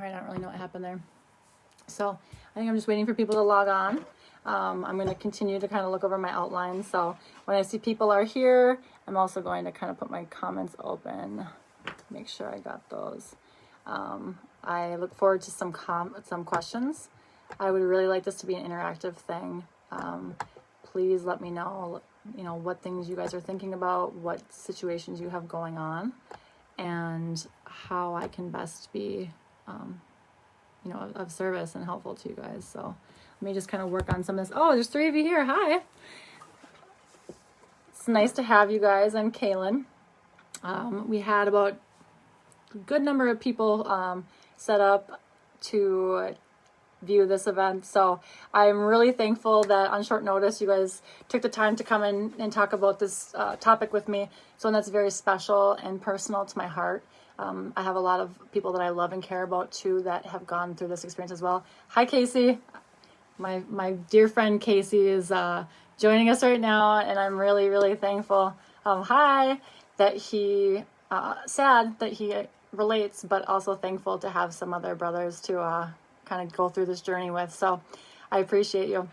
All right, I don't really know what happened there. So I think I'm just waiting for people to log on. I'm going to continue to kind of look over my outline. So when I see people are here, I'm also going to kind of put my comments open, make sure I got those. I look forward to some questions. I would really like this to be an interactive thing. Please let me know, what things you guys are thinking about, what situations you have going on, and how I can best be, of service and helpful to you guys. So let me just kind of work on some of this. Oh, there's 3 of you here. Hi. It's nice to have you guys. I'm Kaylin. We had about a good number of people set up to view this event. So I'm really thankful that on short notice you guys took the time to come in and talk about this topic with me. It's one that's very special and personal to my heart. I have a lot of people that I love and care about too that have gone through this experience as well. Hi, Casey. My dear friend Casey is joining us right now, and I'm really, really thankful. Hi, that he, sad that he relates, but also thankful to have some other brothers to kind of go through this journey with. So I appreciate you.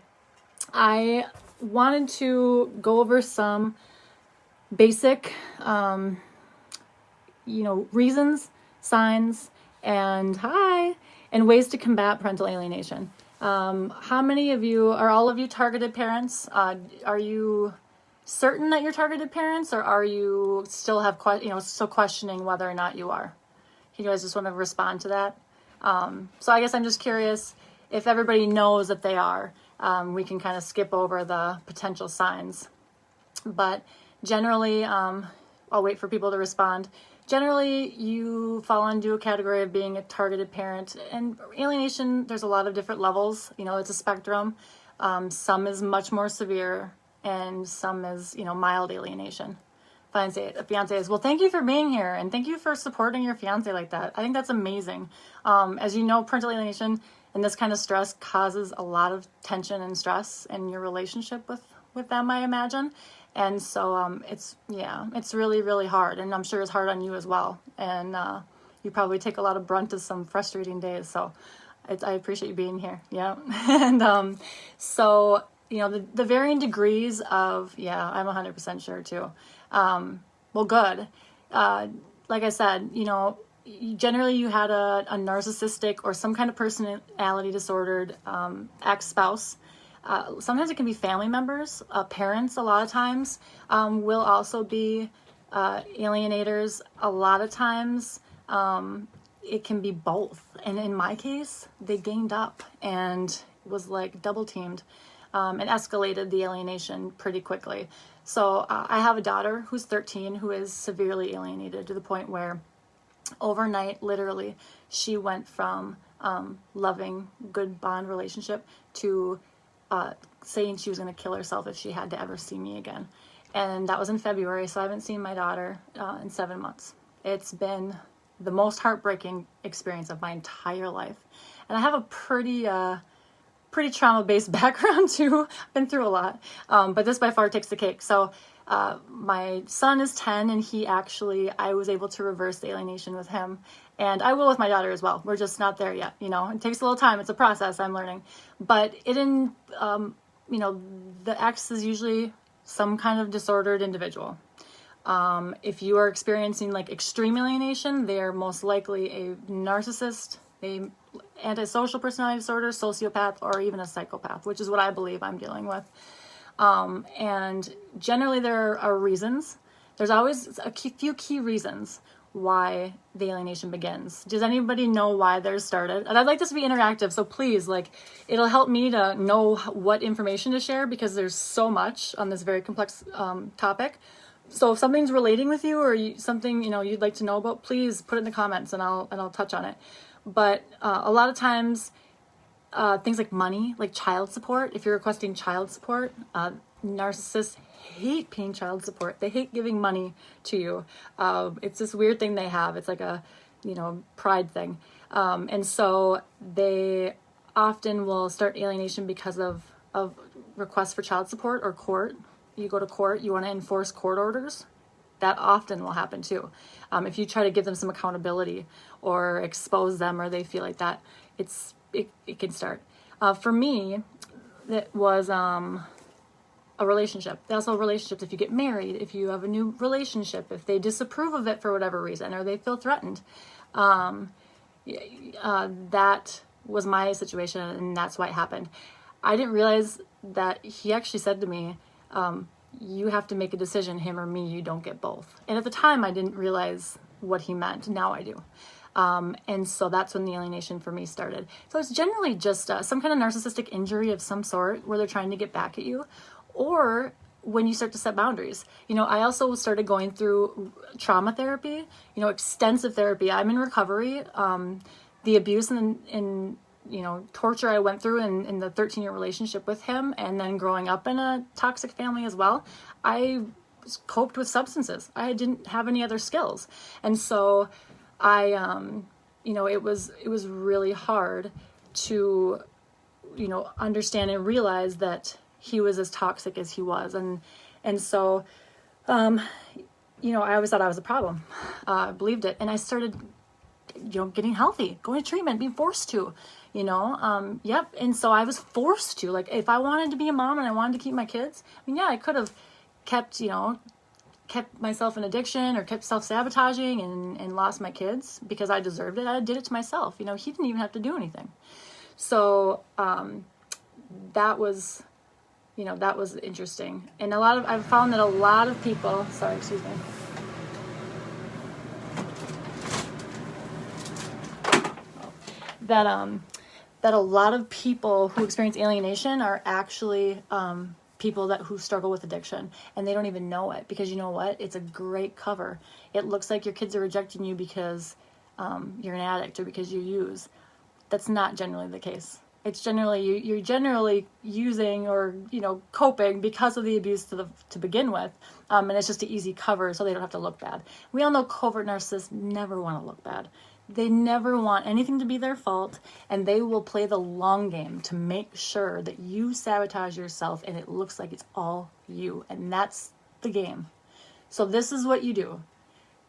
I wanted to go over some basic, reasons, signs, and ways to combat parental alienation. How many of you, are all of you targeted parents? Are you certain that you're targeted parents, or are you still still questioning whether or not you are? You guys just want to respond to that? So I guess I'm just curious if everybody knows that they are. We can kind of skip over the potential signs. But generally, I'll wait for people to respond. Generally, you fall into a category of being a targeted parent. And alienation, there's a lot of different levels. It's a spectrum. Some is much more severe, and some is, mild alienation. Fiance is, well, thank you for being here, and thank you for supporting your fiance like that. I think that's amazing. As you know, parental alienation and this kind of stress causes a lot of tension and stress in your relationship with them, I imagine. And so it's really, really hard. And I'm sure it's hard on you as well. And you probably take a lot of brunt of some frustrating days. So I appreciate you being here. Yeah. And so, the varying degrees of, I'm 100% sure too. Well, good. Like I said, generally you had a narcissistic or some kind of personality disordered ex-spouse. Sometimes it can be family members. Parents, a lot of times, will also be alienators. A lot of times it can be both. And in my case, they ganged up and was like double teamed and escalated the alienation pretty quickly. So I have a daughter who's 13 who is severely alienated to the point where overnight, literally, she went from loving, good bond relationship to saying she was going to kill herself if she had to ever see me again. And that was in February, so I haven't seen my daughter in 7 months. It's been the most heartbreaking experience of my entire life. And I have a pretty trauma-based background too. I've been through a lot, but this by far takes the cake. So my son is 10, and I was able to reverse the alienation with him, and I will with my daughter as well. We're just not there yet. It takes a little time. It's a process. I'm learning, but the ex is usually some kind of disordered individual. If you are experiencing like extreme alienation, they are most likely a narcissist, a antisocial personality disorder, sociopath, or even a psychopath, which is what I believe I'm dealing with. And generally there are reasons. There's always a few key reasons why the alienation begins. Does anybody know why theirs started? And I'd like this to be interactive, so please, it'll help me to know what information to share, because there's so much on this very complex topic. So if something's relating with you, or something you'd like to know about, please put it in the comments, and I'll touch on it. But a lot of times, things like money, like child support. If you're requesting child support, narcissists hate paying child support. They hate giving money to you. It's this weird thing they have. It's like a, pride thing. And so they often will start alienation because of requests for child support or court. You go to court, you want to enforce court orders. that often will happen too. If you try to give them some accountability or expose them, or they feel like that, it can start. For me, it was a relationship. Also relationships, if you get married, if you have a new relationship, if they disapprove of it for whatever reason, or they feel threatened, that was my situation, and that's why it happened. I didn't realize that he actually said to me, you have to make a decision, him or me, you don't get both. And at the time, I didn't realize what he meant. Now I do. And so that's when the alienation for me started. So it's generally just some kind of narcissistic injury of some sort where they're trying to get back at you, or when you start to set boundaries. I also started going through trauma therapy, extensive therapy. I'm in recovery. The abuse and torture I went through in the 13-year relationship with him, and then growing up in a toxic family as well, I coped with substances. I didn't have any other skills. And so it was really hard to, understand and realize that he was as toxic as he was. And so, I always thought I was a problem. I believed it. And I started, getting healthy, going to treatment, being forced to, yep. And so I was forced to, like, if I wanted to be a mom and I wanted to keep my kids, I could have kept myself in addiction or kept self-sabotaging and lost my kids because I deserved it. I did it to myself. He didn't even have to do anything. So, that was interesting. And I've found that a lot of people, that a lot of people who experience alienation are actually people who struggle with addiction, and they don't even know it, because you know what? It's a great cover. It looks like your kids are rejecting you because you're an addict or because you use. That's not generally the case. It's generally you're generally using or coping because of the abuse to begin with, and it's just an easy cover so they don't have to look bad. We all know covert narcissists never want to look bad. They never want anything to be their fault, and they will play the long game to make sure that you sabotage yourself and it looks like it's all you, and that's the game. So this is what you do.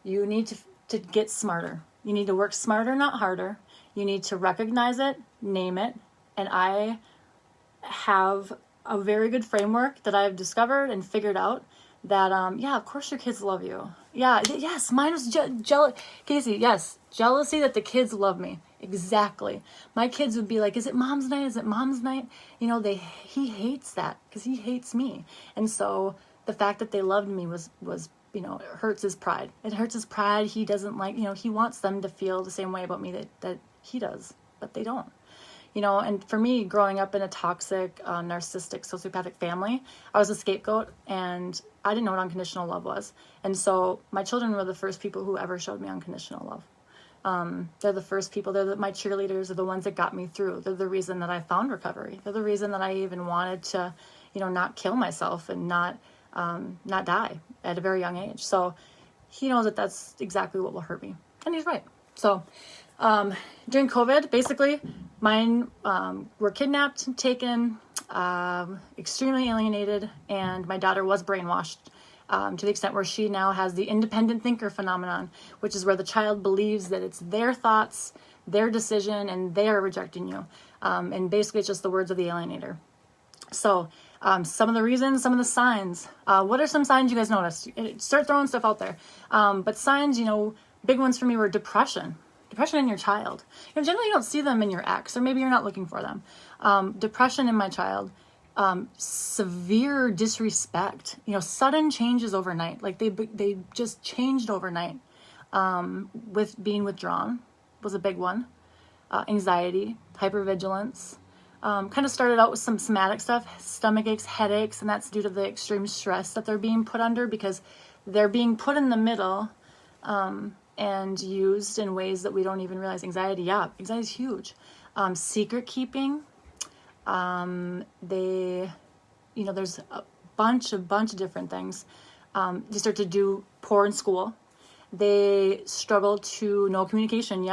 You need to get smarter. You need to work smarter, not harder. You need to recognize it, name it, and I have a very good framework that I've discovered and figured out that, of course your kids love you. Yes, mine was jealous. Casey, yes, jealousy that the kids love me. Exactly. My kids would be like, is it mom's night? Is it mom's night? He hates that because he hates me. And so the fact that they loved me was it hurts his pride. It hurts his pride. He doesn't like, he wants them to feel the same way about me that he does, but they don't. And for me, growing up in a toxic, narcissistic, sociopathic family, I was a scapegoat, and I didn't know what unconditional love was. And so my children were the first people who ever showed me unconditional love. They're the first people. My cheerleaders are the ones that got me through. They're the reason that I found recovery. They're the reason that I even wanted to, not kill myself and not die at a very young age. So he knows that that's exactly what will hurt me. And he's right. So during COVID, basically, mine were kidnapped, taken, extremely alienated, and my daughter was brainwashed to the extent where she now has the independent thinker phenomenon, which is where the child believes that it's their thoughts, their decision, and they are rejecting you. And basically, it's just the words of the alienator. So some of the reasons, some of the signs. What are some signs you guys noticed? Start throwing stuff out there. But signs, big ones for me were depression. Depression in your child. Generally you don't see them in your ex, or maybe you're not looking for them. Depression in my child. Severe disrespect. Sudden changes overnight. Like they just changed overnight. With being withdrawn was a big one. Anxiety, hypervigilance. Kind of started out with some somatic stuff, stomach aches, headaches, and that's due to the extreme stress that they're being put under, because they're being put in the middle and used in ways that we don't even realize. Anxiety is huge. Secret keeping. There's a bunch of different things. They start to do poor in school. They struggle to no communication.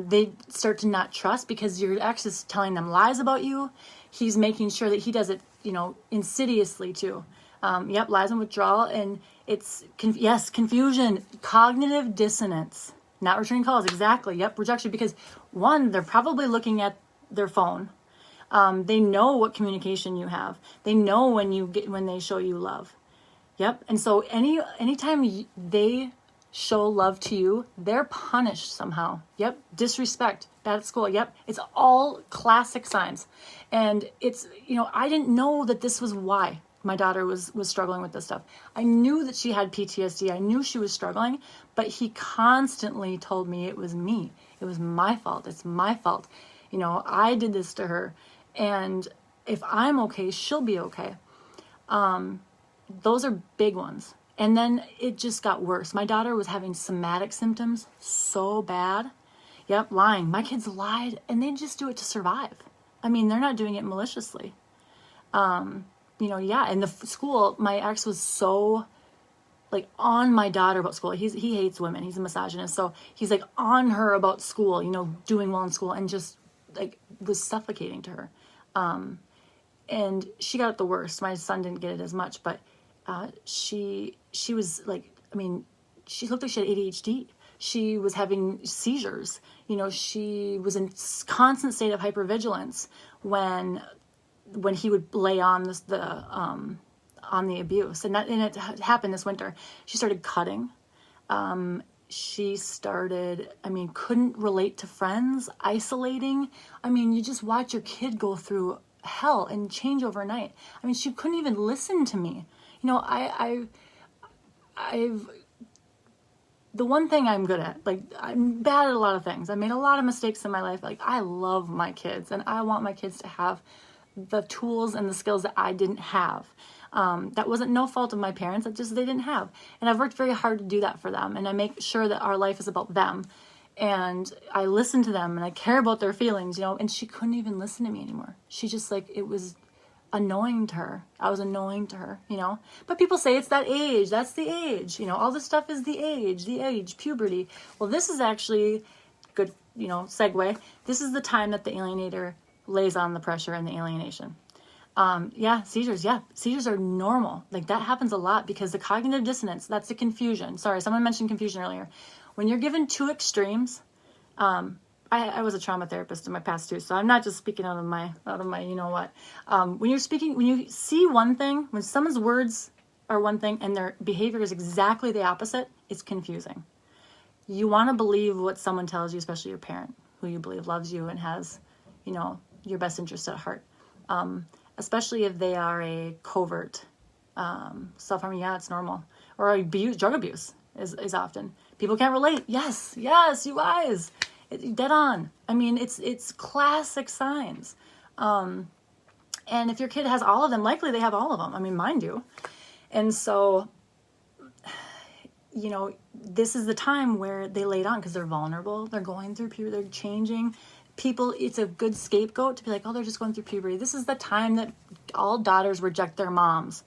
They start to not trust because your ex is telling them lies about you. He's making sure that he does it, insidiously too. Yep, lies and withdrawal, and it's confusion, cognitive dissonance, not returning calls. Exactly. Yep, rejection, because one, they're probably looking at their phone. They know what communication you have. They know when they show you love. Yep. And so anytime they show love to you, they're punished somehow. Yep. Disrespect, bad at school. Yep. It's all classic signs. And it's, I didn't know that this was why my daughter was struggling with this stuff. I knew that she had PTSD. I knew she was struggling, but he constantly told me it was me. It was my fault. It's my fault. I did this to her. And if I'm okay, she'll be okay. Those are big ones. And then it just got worse. My daughter was having somatic symptoms so bad. Yep, lying. My kids lied, and they just do it to survive. I mean, they're not doing it maliciously. In the school, my ex was so on my daughter about school. He hates women. He's a misogynist. So he's on her about school, doing well in school, and just was suffocating to her. And she got it the worst. My son didn't get it as much, but she was she looked like she had ADHD. She was having seizures. She was in constant state of hypervigilance when he would lay on on the abuse. And it happened this winter. She started cutting. She started, couldn't relate to friends, isolating. You just watch your kid go through hell and change overnight. She couldn't even listen to me. The one thing I'm good at, I'm bad at a lot of things. I made a lot of mistakes in my life. I love my kids, and I want my kids to have the tools and the skills that I didn't have. That wasn't no fault of my parents. It's just they didn't have. And I've worked very hard to do that for them. And I make sure that our life is about them. And I listen to them and I care about their feelings, and she couldn't even listen to me anymore. She just it was annoying to her. I was annoying to her, But people say it's that age. That's the age. All this stuff is the age, puberty. Well, this is actually good, segue. This is the time that the alienator lays on the pressure and the alienation. Seizures. Yeah, seizures are normal. That happens a lot because the cognitive dissonance, that's the confusion. Sorry, someone mentioned confusion earlier. When you're given two extremes, I was a trauma therapist in my past too, so I'm not just speaking out of my when you see one thing, when someone's words are one thing and their behavior is exactly the opposite, it's confusing. You want to believe what someone tells you, especially your parent, who you believe loves you and has, your best interest at heart. Especially if they are a covert self-harm. Yeah, it's normal. Or drug abuse is often. People can't relate. Yes, you guys. Dead on. It's classic signs. And if your kid has all of them, likely they have all of them. Mine do. And so, this is the time where they lay it on because they're vulnerable. They're going through puberty. They're changing. People, it's a good scapegoat to be they're just going through puberty. This is the time that all daughters reject their moms.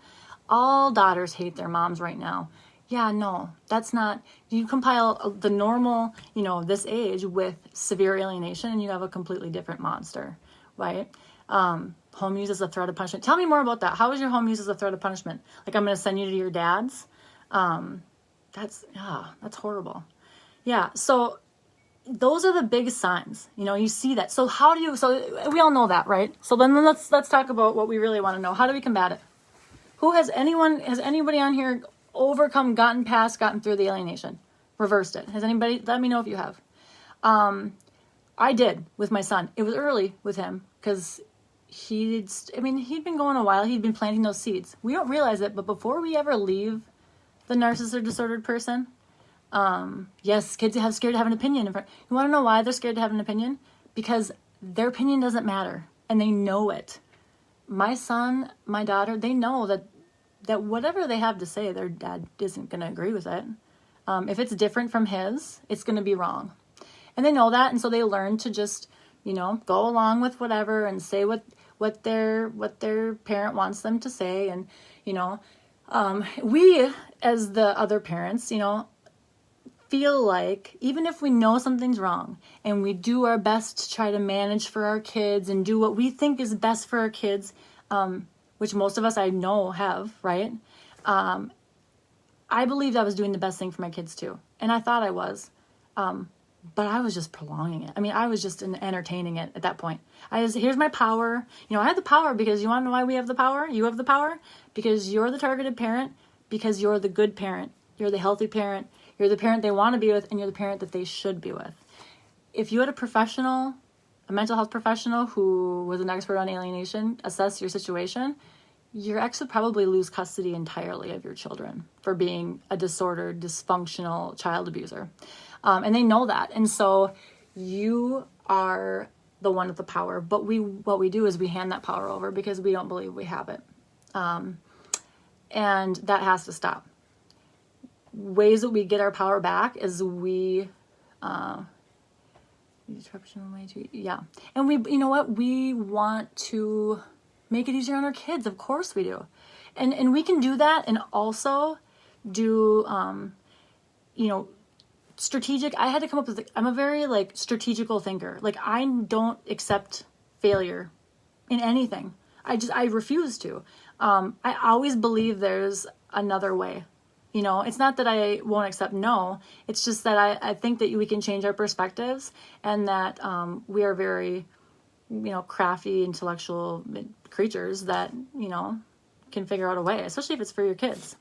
All daughters hate their moms right now. Yeah, no, that's not. You compile the normal, this age with severe alienation, and you have a completely different monster, right? Home use as a threat of punishment. Tell me more about that. How is your home use as a threat of punishment? I'm going to send you to your dad's. That's horrible. Yeah, so those are the big signs. You see that. So we all know that, right? So then let's talk about what we really want to know. How do we combat it? Has anybody on here overcome, gotten through the alienation, reversed it? Has anybody? Let me know if you have. I did with my son. It was early with him because he'd been going a while. He'd been planting those seeds. We don't realize it, but before we ever leave the narcissist or disordered person, yes, kids have scared to have an opinion. You want to know why they're scared to have an opinion? Because their opinion doesn't matter, and they know it. My son, my daughter, they know that whatever they have to say, their dad isn't going to agree with it. If it's different from his, it's going to be wrong. And they know that, and so they learn to just, go along with whatever and say what their parent wants them to say. And, we, as the other parents, feel like even if we know something's wrong and we do our best to try to manage for our kids and do what we think is best for our kids, which most of us I know have, right? I believed I was doing the best thing for my kids too. And I thought I was. But I was just prolonging it. I mean, I was just entertaining it at that point. Here's my power. I have the power because you want to know why we have the power? You have the power because you're the targeted parent, because you're the good parent. You're the healthy parent. You're the parent they want to be with, and you're the parent that they should be with. If you had a mental health professional who was an expert on alienation, assess your situation, your ex would probably lose custody entirely of your children for being a disordered, dysfunctional child abuser. And they know that. And so you are the one with the power. But what we do is we hand that power over because we don't believe we have it. And that has to stop. Ways that we get our power back is we... And you know what? We want to make it easier on our kids. Of course we do. And we can do that and also do, strategic. I had to come up with, I'm a very strategical thinker. I don't accept failure in anything. I refuse to. I always believe there's another way. It's not that I won't accept no. It's just that I think that we can change our perspectives and that we are very, crafty, intellectual creatures that, can figure out a way, especially if it's for your kids.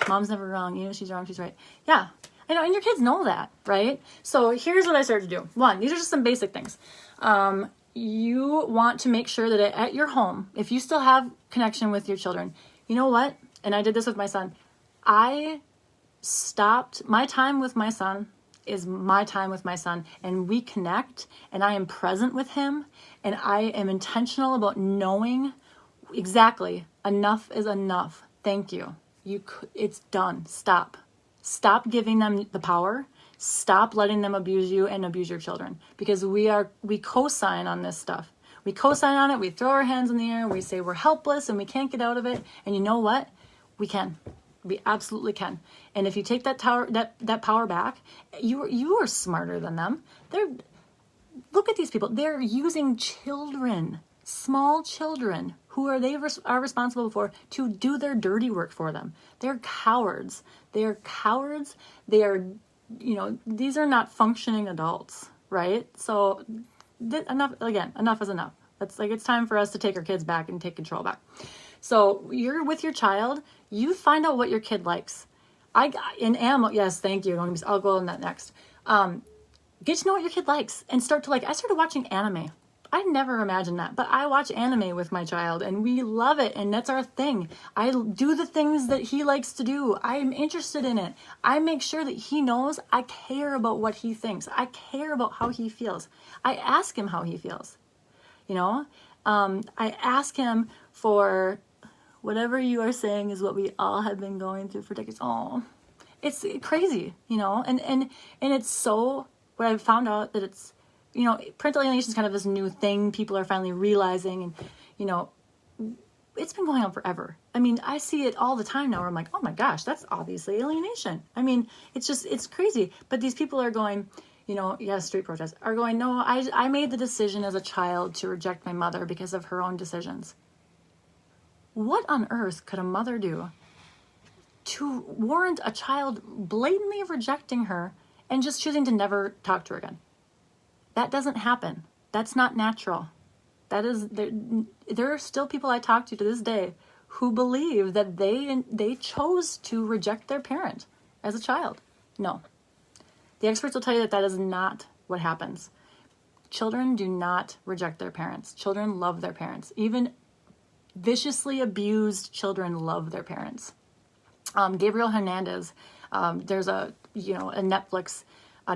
Mom's never wrong. She's wrong, she's right. Yeah. And your kids know that, right? So here's what I started to do. One, these are just some basic things. You want to make sure that at your home, if you still have connection with your children, you know what? And I did this with my son. I stopped. My time with my son is my time with my son, and we connect, and I am present with him, and I am intentional about knowing exactly enough is enough. Thank you. It's done. Stop giving them the power. Stop letting them abuse you and abuse your children, because we co-sign on this stuff. We co-sign on it. We throw our hands in the air. We say we're helpless and we can't get out of it. And you know what? We can. We absolutely can. And if you take that power back, you are smarter than them. Look at these people. They're using children, small children, who are responsible for, to do their dirty work for them. They're cowards. They are cowards. They are, these are not functioning adults, right? So enough is enough. It's time for us to take our kids back and take control back. So you're with your child, you find out what your kid likes. Yes, thank you. I'll go on that next. Get to know what your kid likes and start to I started watching anime. I never imagined that, but I watch anime with my child and we love it, and that's our thing. I do the things that he likes to do. I'm interested in it. I make sure that he knows I care about what he thinks. I care about how he feels. I ask him how he feels. I ask him for whatever you are saying is what we all have been going through for decades. Oh, it's crazy, and it's so, what I've found out that it's, parental alienation is kind of this new thing people are finally realizing, and, it's been going on forever. I mean, I see it all the time now where I'm like, oh my gosh, that's obviously alienation. I mean, it's crazy. But these people are going, street protests, are going, no, I made the decision as a child to reject my mother because of her own decisions. What on earth could a mother do to warrant a child blatantly rejecting her and just choosing to never talk to her again? That doesn't happen. That's not natural. There are still people I talk to this day who believe that they chose to reject their parent as a child. No. The experts will tell you that is not what happens. Children do not reject their parents. Children love their parents. Even viciously abused children love their parents. Gabriel Hernandez, there's a Netflix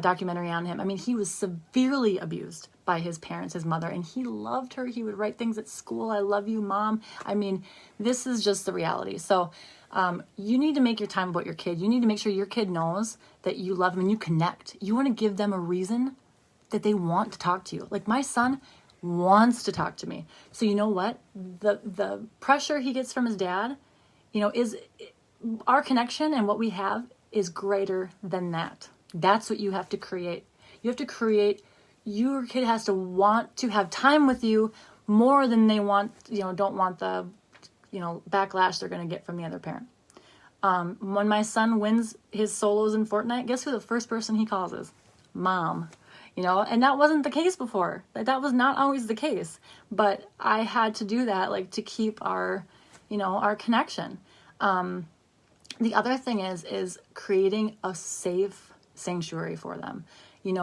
documentary on him. I mean, he was severely abused by his parents, his mother, and he loved her. He would write things at school. I love you, Mom. I mean, this is just the reality. So you need to make your time about your kid. You need to make sure your kid knows that you love them and you connect. You want to give them a reason that they want to talk to you. Like my son wants to talk to me. So you know what? The pressure he gets from his dad, is our connection, and what we have is greater than that. That's what you have to create. You have to create, your kid has to want to have time with you more than they want, don't want the backlash they're going to get from the other parent. When my son wins his solos in Fortnite, guess who the first person he calls is? Mom. And that wasn't the case before. That was not always the case. But I had to do that, like, to keep our connection. The other thing is creating a safe sanctuary for them. You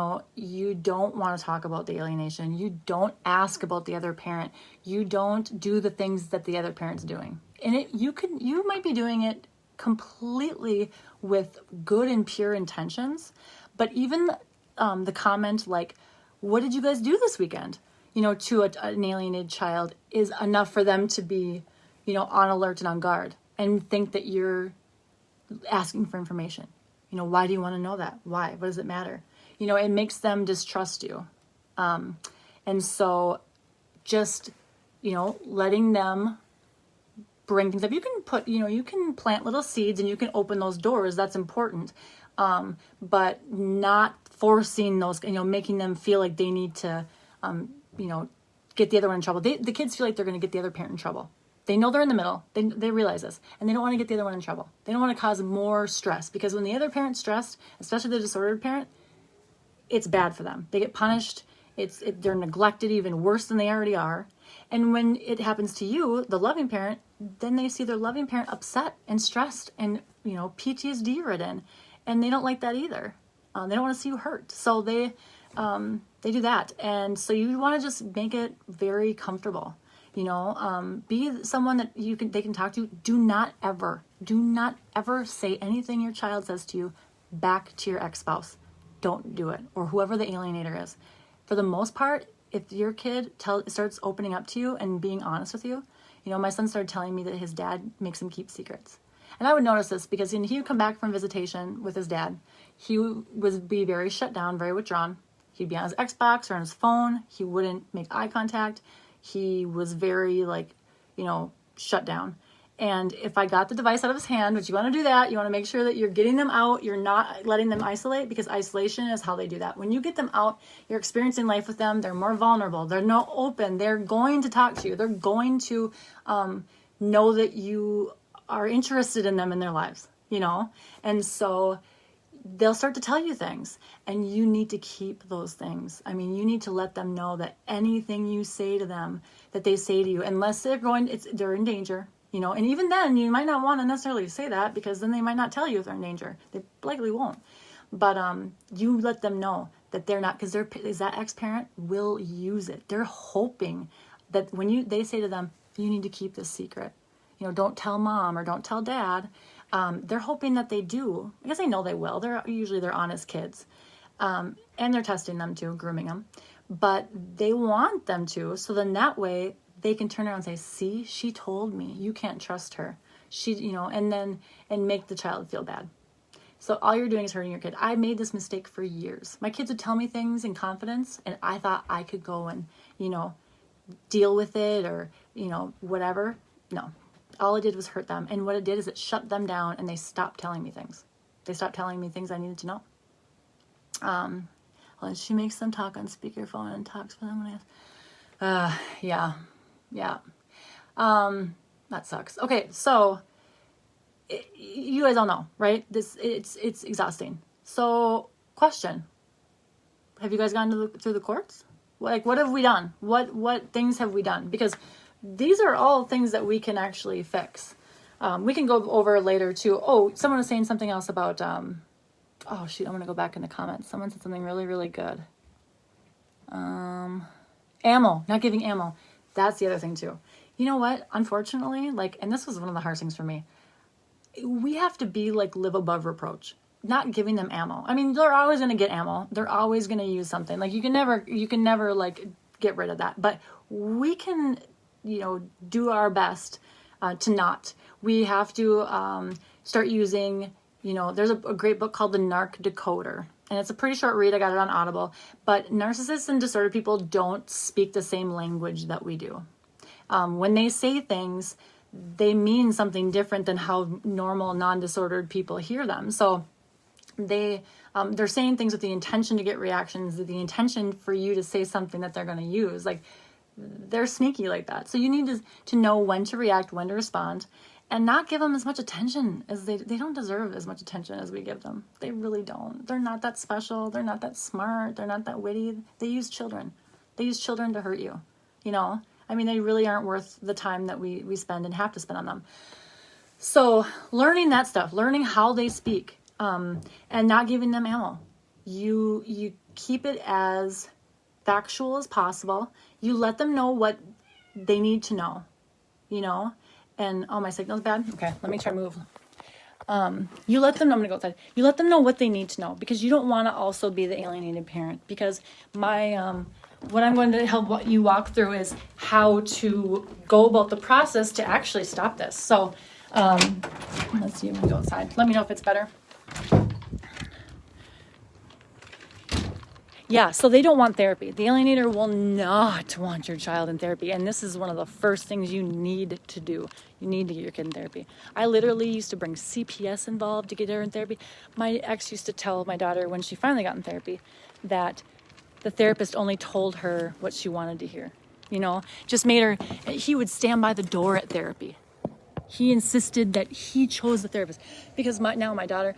don't want to talk about the alienation. You don't ask about the other parent. You don't do the things that the other parent's doing. And you might be doing it completely with good and pure intentions, but even the comment like, what did you guys do this weekend? To an alienated child is enough for them to be, on alert and on guard and think that you're asking for information. Why do you want to know that? Why? What does it matter? It makes them distrust you. And so just, letting them bring things up. You can put, you can plant little seeds and you can open those doors. That's important. But not forcing those, making them feel like they need to, get the other one in trouble. The kids feel like they're going to get the other parent in trouble. They know they're in the middle. They realize this, and they don't want to get the other one in trouble. They don't want to cause more stress, because when the other parent's stressed, especially the disordered parent, it's bad for them. They get punished. They're neglected even worse than they already are. And when it happens to you, the loving parent, then they see their loving parent upset and stressed and, PTSD ridden, and they don't like that either. They don't want to see you hurt. So they do that. And so you want to just make it very comfortable. Be someone that they can talk to. Do not ever say anything your child says to you back to your ex-spouse. Don't do it, or whoever the alienator is. For the most part, if your kid starts opening up to you and being honest with you, my son started telling me that his dad makes him keep secrets. And I would notice this because when he would come back from visitation with his dad, he would be very shut down, very withdrawn. He'd be on his Xbox or on his phone. He wouldn't make eye contact. He was very shut down. And if I got the device out of his hand, which you want to do that, you want to make sure that you're getting them out. You're not letting them isolate, because isolation is how they do that. When you get them out, you're experiencing life with them. They're more vulnerable. They're not open. They're going to talk to you. They're going to know that you are interested in them in their lives, And so they'll start to tell you things, and you need to keep those things. I mean, you need to let them know that anything you say to them, that they say to you, unless they're in danger. And even then, you might not want to necessarily say that, because then they might not tell you if they're in danger. They likely won't. But you let them know that they're not, because that ex-parent will use it. They're hoping that when they say to them, you need to keep this secret. Don't tell mom or don't tell dad. They're hoping that they do, because they know they will. They're honest kids. And they're testing them too, grooming them. But they want them to, so then that way they can turn around and say, see, she told me, you can't trust her. And make the child feel bad. So all you're doing is hurting your kid. I made this mistake for years. My kids would tell me things in confidence, and I thought I could go and, deal with it or, whatever. No, all it did was hurt them. And what it did is it shut them down, and they stopped telling me things. They stopped telling me things I needed to know. Well, she makes them talk on speakerphone and talks for them when yeah. That sucks. Okay, so you guys all know, right? It's exhausting. So, question: have you guys gone through the courts? What have we done? What things have we done? Because these are all things that we can actually fix. We can go over later too. Oh, someone was saying something else about. Oh shoot, I'm gonna go back in the comments. Someone said something really, really good. Ammo, not giving ammo. That's the other thing too. You know what? Unfortunately, and this was one of the hardest things for me. We have to live above reproach. Not giving them ammo. I mean, they're always going to get ammo. They're always going to use something. You can never get rid of that. But we can, do our best to not. We have to start using, there's a great book called The Narc Decoder. And it's a pretty short read. I got it on Audible. But narcissists and disordered people don't speak the same language that we do. When they say things, they mean something different than how normal non-disordered people hear them. So they're saying things with the intention to get reactions, with the intention for you to say something that they're going to use. they're sneaky like that. So you need to know when to react, when to respond, and not give them as much attention as they don't deserve as much attention as we give them. They really don't. They're not that special. They're not that smart. They're not that witty. They use children. They use children to hurt you, you know? I mean, they really aren't worth the time that we spend and have to spend on them. So learning that stuff, learning how they speak, and not giving them ammo. You keep it as factual as possible. You let them know what they need to know, you know? And, oh, my signal's bad? Okay, let me try to move. You let them know, I'm going to go outside. You let them know what they need to know, because you don't want to also be the alienated parent. Because what I'm going to help you walk through is how to go about the process to actually stop this. So, let's see, I'm going to go outside. Let me know if it's better. Yeah, so they don't want therapy. The alienator will not want your child in therapy. And this is one of the first things you need to do. You need to get your kid in therapy. I literally used to bring CPS involved to get her in therapy. My ex used to tell my daughter when she finally got in therapy that the therapist only told her what she wanted to hear. You know, just made her, he would stand by the door at therapy. He insisted that he chose the therapist. Because now my daughter,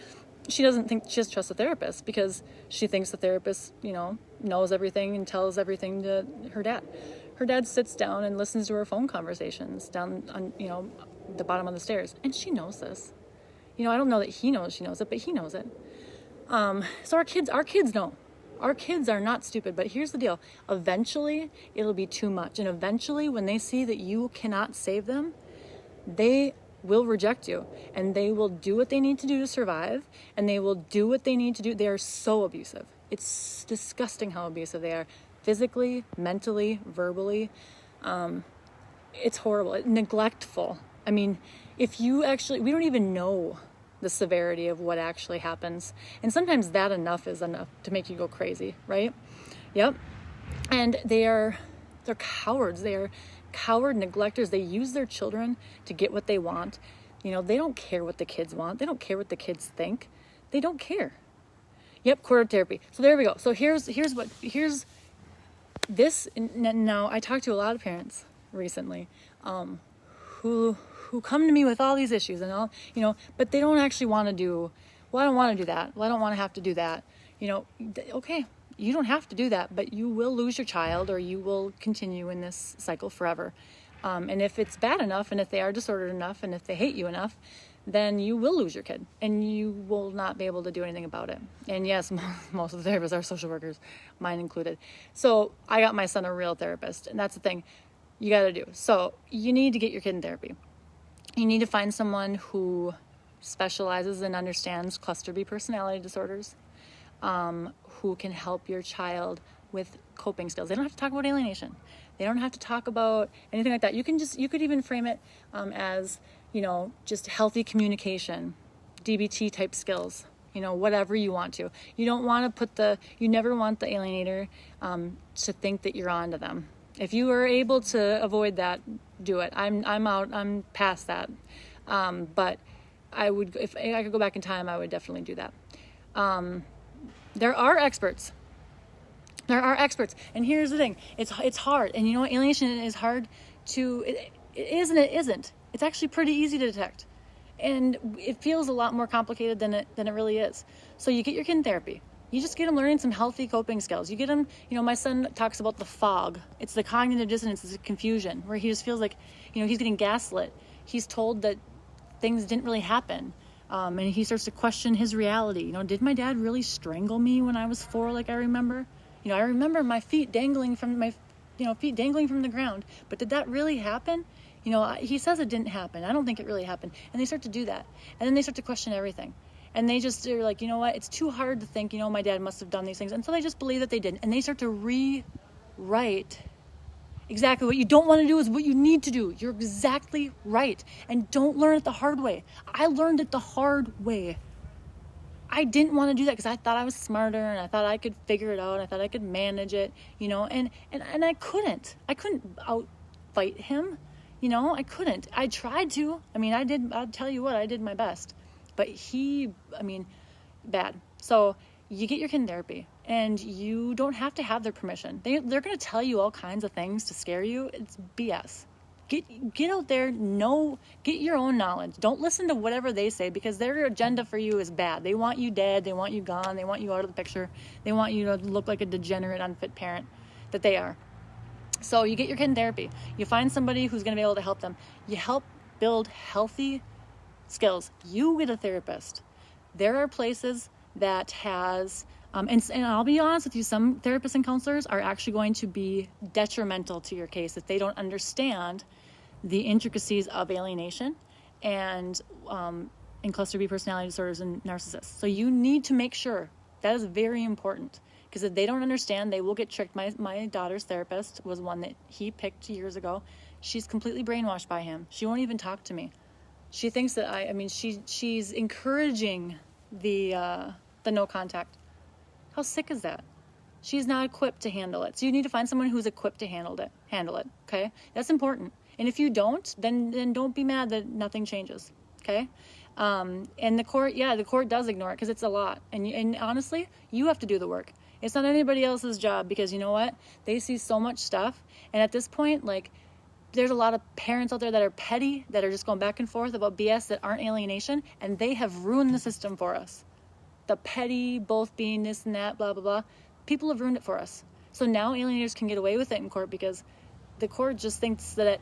she doesn't think she doesn't trust the therapist because she thinks the therapist, you know, knows everything and tells everything to her dad. Her dad sits down and listens to her phone conversations down on, you know, the bottom of the stairs. And she knows this. You know, I don't know that he knows she knows it, but he knows it. So our kids know. Our kids are not stupid, but here's the deal. Eventually, it'll be too much. And eventually, when they see that you cannot save them, they will reject you, and they will do what they need to do to survive, and they will do what they need to do. They are so abusive. It's disgusting how abusive they are, physically, mentally, verbally. It's horrible. Neglectful. I mean, we don't even know the severity of what actually happens, and sometimes that enough is enough to make you go crazy, right? Yep. And they're cowards. They are coward neglectors. They use their children to get what they want. You know, they don't care what the kids want. They don't care what the kids think. They don't care. Yep, court therapy. So there we go. So here's this. Now I talked to a lot of parents recently, who come to me with all these issues and all, you know, but they don't actually want to do. Well, I don't want to do that. Well, I don't want to have to do that. You know, okay. You don't have to do that, but you will lose your child, or you will continue in this cycle forever. And if it's bad enough, and if they are disordered enough, and if they hate you enough, then you will lose your kid, and you will not be able to do anything about it. And yes, most of the therapists are social workers, mine included. So I got my son a real therapist, and that's the thing you got to do. So you need to get your kid in therapy. You need to find someone who specializes and understands cluster B personality disorders, who can help your child with coping skills. They don't have to talk about alienation. They don't have to talk about anything like that. You could even frame it as, you know, just healthy communication, DBT type skills, you know, whatever you want to. You don't want to you never want the alienator to think that you're on to them. If you are able to avoid that, do it. I'm out. I'm past that. But if I could go back in time, I would definitely do that. There are experts. And here's the thing. It's hard. And you know what? Alienation is hard to, it is and it isn't. It's actually pretty easy to detect. And it feels a lot more complicated than it really is. So you get your kid in therapy. You just get them learning some healthy coping skills. You get them, you know, my son talks about the fog. It's the cognitive dissonance, it's the confusion, where he just feels like, you know, he's getting gaslit. He's told that things didn't really happen. And he starts to question his reality. You know, did my dad really strangle me when I was 4, like I remember? You know, I remember my feet dangling from the ground. But did that really happen? You know, he says it didn't happen. I don't think it really happened. And they start to do that. And then they start to question everything. And they're like, you know what? It's too hard to think, you know, my dad must have done these things. And so they just believe that they didn't. And they start to rewrite exactly what you don't want to do is what you need to do. You're exactly right. And don't learn it the hard way. I learned it the hard way. I didn't want to do that because I thought I was smarter and I thought I could figure it out. And I thought I could manage it, you know, and I couldn't. I couldn't outfight him, you know, I couldn't. I tried to. I mean, I'll tell you what, I did my best. But bad. So you get your kid in therapy. And you don't have to have their permission. They're going to tell you all kinds of things to scare you. It's BS. Get out there, get your own knowledge. Don't listen to whatever they say, because their agenda for you is bad. They want you dead. They want you gone. They want you out of the picture. They want you to look like a degenerate, unfit parent that they are. So you get your kid in therapy. You find somebody who's going to be able to help them. You help build healthy skills. You get a therapist. There are places that has, and I'll be honest with you, some therapists and counselors are actually going to be detrimental to your case if they don't understand the intricacies of alienation and in cluster B personality disorders and narcissists. So you need to make sure. That is very important, because if they don't understand, they will get tricked. My daughter's therapist was one that he picked years ago. She's completely brainwashed by him. She won't even talk to me. She thinks that she's encouraging the no contact. How sick is that? She's not equipped to handle it. So you need to find someone who's equipped to handle it. Okay? That's important. And if you don't, then don't be mad that nothing changes. Okay? And the court does ignore it because it's a lot. And honestly, you have to do the work. It's not anybody else's job, because you know what? They see so much stuff. And at this point, like, there's a lot of parents out there that are petty, that are just going back and forth about BS that aren't alienation, and they have ruined the system for us. The petty, both being this and that, blah, blah, blah. People have ruined it for us. So now alienators can get away with it in court, because the court just thinks that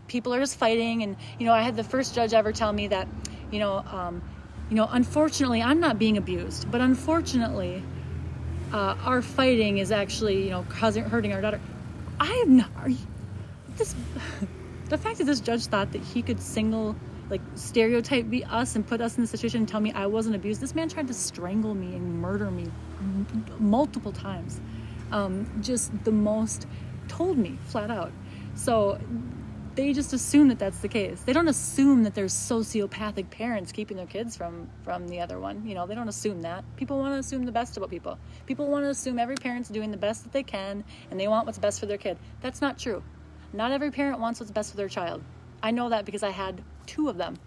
people are just fighting. And, I had the first judge ever tell me that, unfortunately, I'm not being abused, but unfortunately, our fighting is actually, hurting our daughter. I am not. The fact that this judge thought that he could stereotype us and put us in the situation and tell me I wasn't abused. This man tried to strangle me and murder me multiple times. Told me flat out. So they just assume that that's the case. They don't assume that there's sociopathic parents keeping their kids from the other one. They don't assume that. People want to assume the best about people. People want to assume every parent's doing the best that they can, and they want what's best for their kid. That's not true. Not every parent wants what's best for their child. I know that because I had 2 of them.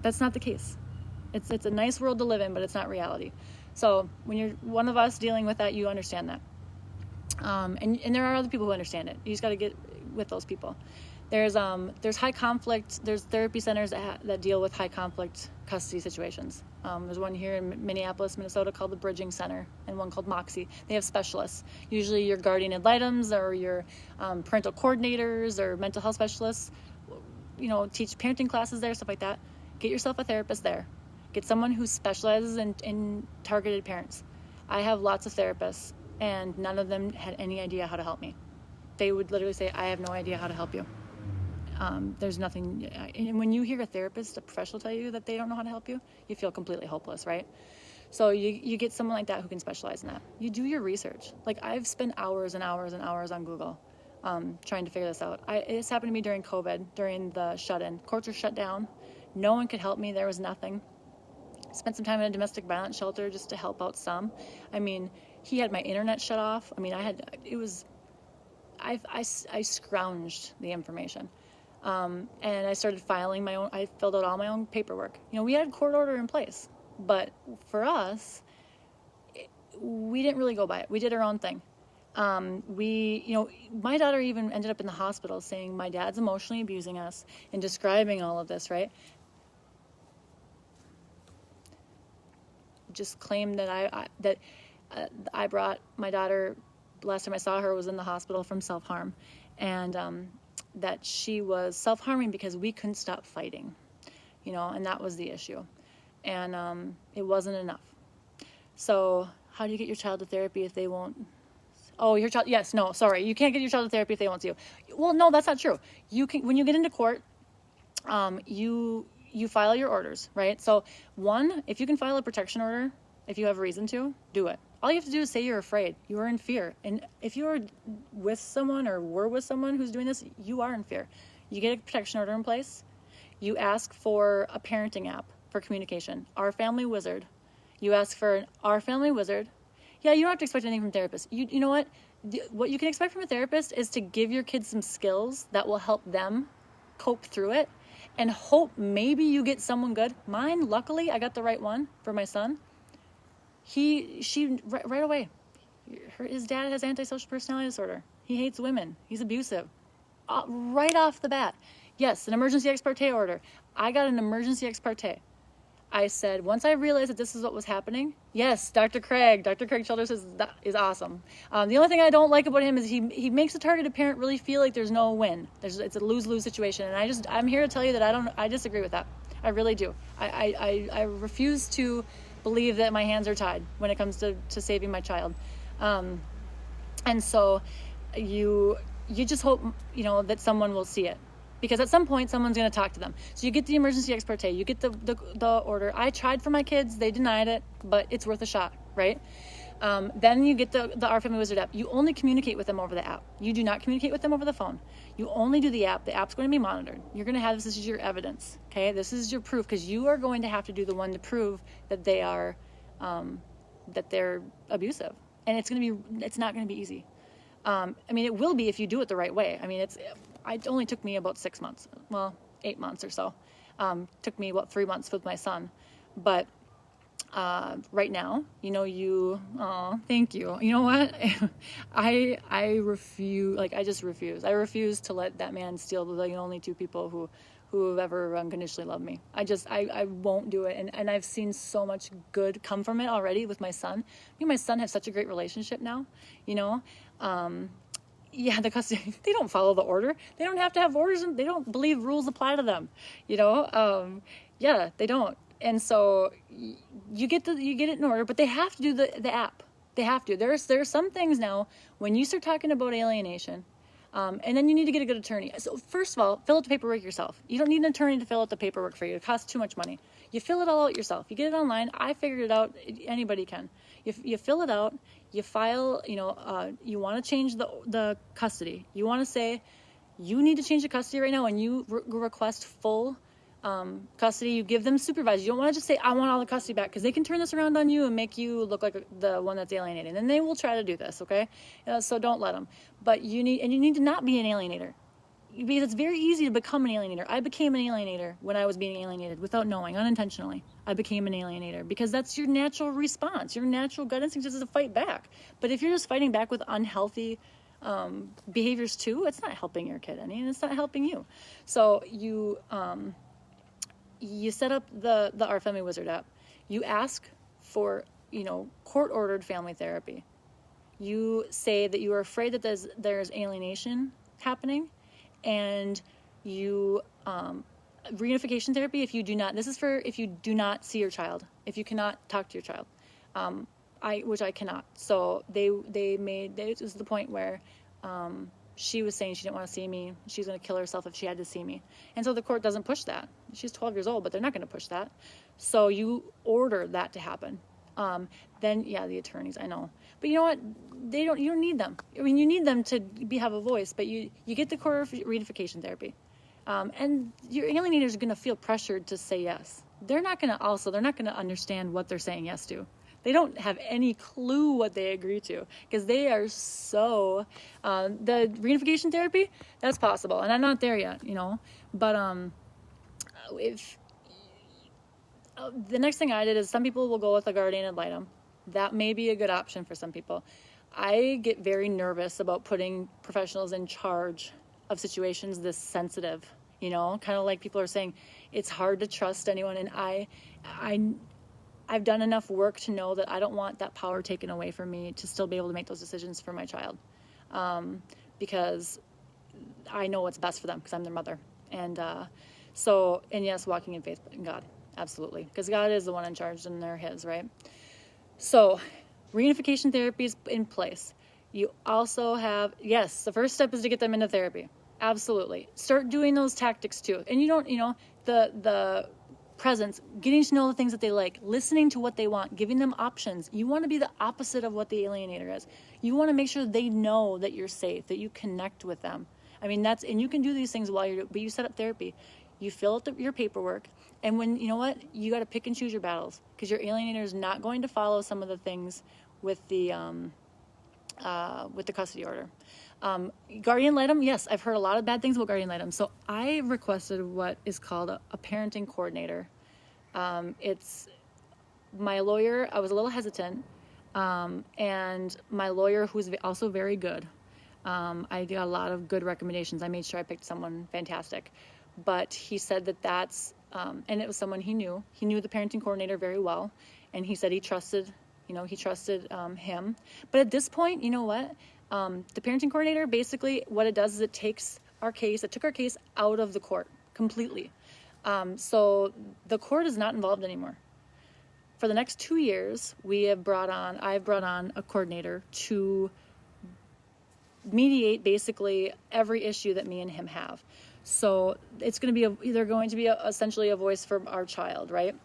That's not the case. It's a nice world to live in, but it's not reality. So when you're one of us dealing with that, you understand that. And there are other people who understand it. You just got to get with those people. There's high conflict. There's therapy centers that deal with high conflict custody situations. There's one here in Minneapolis, Minnesota, called the Bridging Center, and one called Moxie. They have specialists, usually your guardian ad litems or your parental coordinators or mental health specialists. Teach parenting classes there, stuff like that. Get yourself a therapist there. Get someone who specializes in targeted parents. I have lots of therapists, and none of them had any idea how to help me. They would literally say, I have no idea how to help you. There's nothing. And when you hear a therapist, a professional, tell you that they don't know how to help you, you feel completely hopeless, right? So you get someone like that who can specialize in that. You do your research. Like, I've spent hours and hours and hours on Google trying to figure this out. It's happened to me during COVID, during the shut-in. Courts were shut down. No one could help me. There was nothing. Spent some time in a domestic violence shelter just to help out some. He had my internet shut off. I scrounged the information. And I started filing I filled out all my own paperwork. We had a court order in place, but for us, we didn't really go by it. We did our own thing. My daughter even ended up in the hospital saying my dad's emotionally abusing us and describing all of this, right? Just claimed that I brought my daughter, last time I saw her was in the hospital from self-harm, and that she was self-harming because we couldn't stop fighting, and that was the issue. And it wasn't enough. So how do you get your child to therapy if they won't? Oh, your child, yes, no, sorry. You can't get your child to therapy if they won't see you. Well, no, that's not true. You can, when you get into court, you file your orders, right? So if you can file a protection order, if you have a reason to, do it. All you have to do is say you're afraid. You are in fear. And if you are with someone or were with someone who's doing this, you are in fear. You get a protection order in place. You ask for a parenting app for communication. Our Family Wizard. You ask for an Our Family Wizard. Yeah, you don't have to expect anything from therapists. You know what? What you can expect from a therapist is to give your kids some skills that will help them cope through it, and hope maybe you get someone good. Mine, luckily, I got the right one for my son. right away, his dad has antisocial personality disorder. He hates women. He's abusive. Right off the bat. Yes, an emergency ex parte order. I got an emergency ex parte. I said, once I realized that this is what was happening, yes, Dr. Craig Childers is awesome. The only thing I don't like about him is he makes a targeted parent really feel like there's no win. It's a lose-lose situation. And I'm here to tell you that I disagree with that. I really do. I refuse to believe that my hands are tied when it comes to saving my child. And so you just hope, that someone will see it. Because at some point, someone's going to talk to them. So you get the emergency ex parte, you get the order. I tried for my kids, they denied it, but it's worth a shot, right? Then you get the Our Family Wizard app. You only communicate with them over the app. You do not communicate with them over the phone. You only do the app. The app's going to be monitored. You're going to have this as your evidence, okay? This is your proof, because you are going to have to do the one to prove that they are, that they're abusive. And it's not going to be easy. It will be if you do it the right way. It only took me about 6 months, 8 months or so. Took me 3 months with my son, but right now, thank you. You know what? I refuse. I just refuse. I refuse to let that man steal the only two people who have ever unconditionally loved me. I won't do it. And I've seen so much good come from it already with my son. Me and my son have such a great relationship now, the custody, they don't follow the order. They don't have to have orders, and they don't believe rules apply to them, they don't. And so you get it in order, but they have to do the app. They have to. There's some things now when you start talking about alienation, and then you need to get a good attorney. So first of all, fill out the paperwork yourself. You don't need an attorney to fill out the paperwork for you. It costs too much money. You fill it all out yourself. You get it online. I figured it out. Anybody can. You fill it out. You file, you want to change the custody. You want to say, you need to change the custody right now, and you request full custody. You give them supervised. You don't want to just say, I want all the custody back, because they can turn this around on you and make you look like the one that's alienating. And they will try to do this, okay? So don't let them. But you need to not be an alienator. Because it's very easy to become an alienator. I became an alienator when I was being alienated without knowing, unintentionally. I became an alienator because that's your natural response. Your natural gut instinct is to fight back. But if you're just fighting back with unhealthy behaviors too, it's not helping your kid any, and it's not helping you. So you set up the Our Family Wizard app. You ask for, court-ordered family therapy. You say that you are afraid that there's alienation happening, and you reunification therapy if you do not. This is for if you do not see your child, if you cannot talk to your child, which I cannot. So it was the point where she was saying she didn't want to see me. She was going to kill herself if she had to see me. And so the court doesn't push that. She's 12 years old, but they're not going to push that. So you order that to happen. Then the attorneys, I know. But you know what? You don't need them. You need them to have a voice, but you get the court reunification therapy. And your alienators are going to feel pressured to say yes. They're not going to understand what they're saying yes to. They don't have any clue what they agree to, because they are so, the reunification therapy, that's possible. And I'm not there yet, but, if the next thing I did is, some people will go with a guardian ad litem. That may be a good option for some people. I get very nervous about putting professionals in charge of situations this sensitive, kind of like people are saying, it's hard to trust anyone. And I've done enough work to know that I don't want that power taken away from me to still be able to make those decisions for my child. Because I know what's best for them, because I'm their mother. And yes, walking in faith in God. Absolutely. Because God is the one in charge and they're his, right? So reunification therapy is in place. You also have, yes, the first step is to get them into therapy. Absolutely. Start doing those tactics too. And you don't, the presence, getting to know the things that they like, listening to what they want, giving them options. You want to be the opposite of what the alienator is. You want to make sure they know that you're safe, that you connect with them. And you can do these things but you set up therapy. You fill out your paperwork, and when, you got to pick and choose your battles, because your alienator is not going to follow some of the things with the custody order. Guardian ad litem, yes, I've heard a lot of bad things about guardian ad litem. So I requested what is called a parenting coordinator. It's my lawyer, I was a little hesitant. And my lawyer, who's also very good, I got a lot of good recommendations. I made sure I picked someone fantastic. But he said that and it was someone he knew. He knew the parenting coordinator very well. And he said he trusted him. But at this point, you know what? The parenting coordinator, basically what it does is it took our case out of the court completely. So the court is not involved anymore. For the next 2 years, I've brought on a coordinator to mediate basically every issue that me and him have. So it's going to be essentially a voice for our child, right?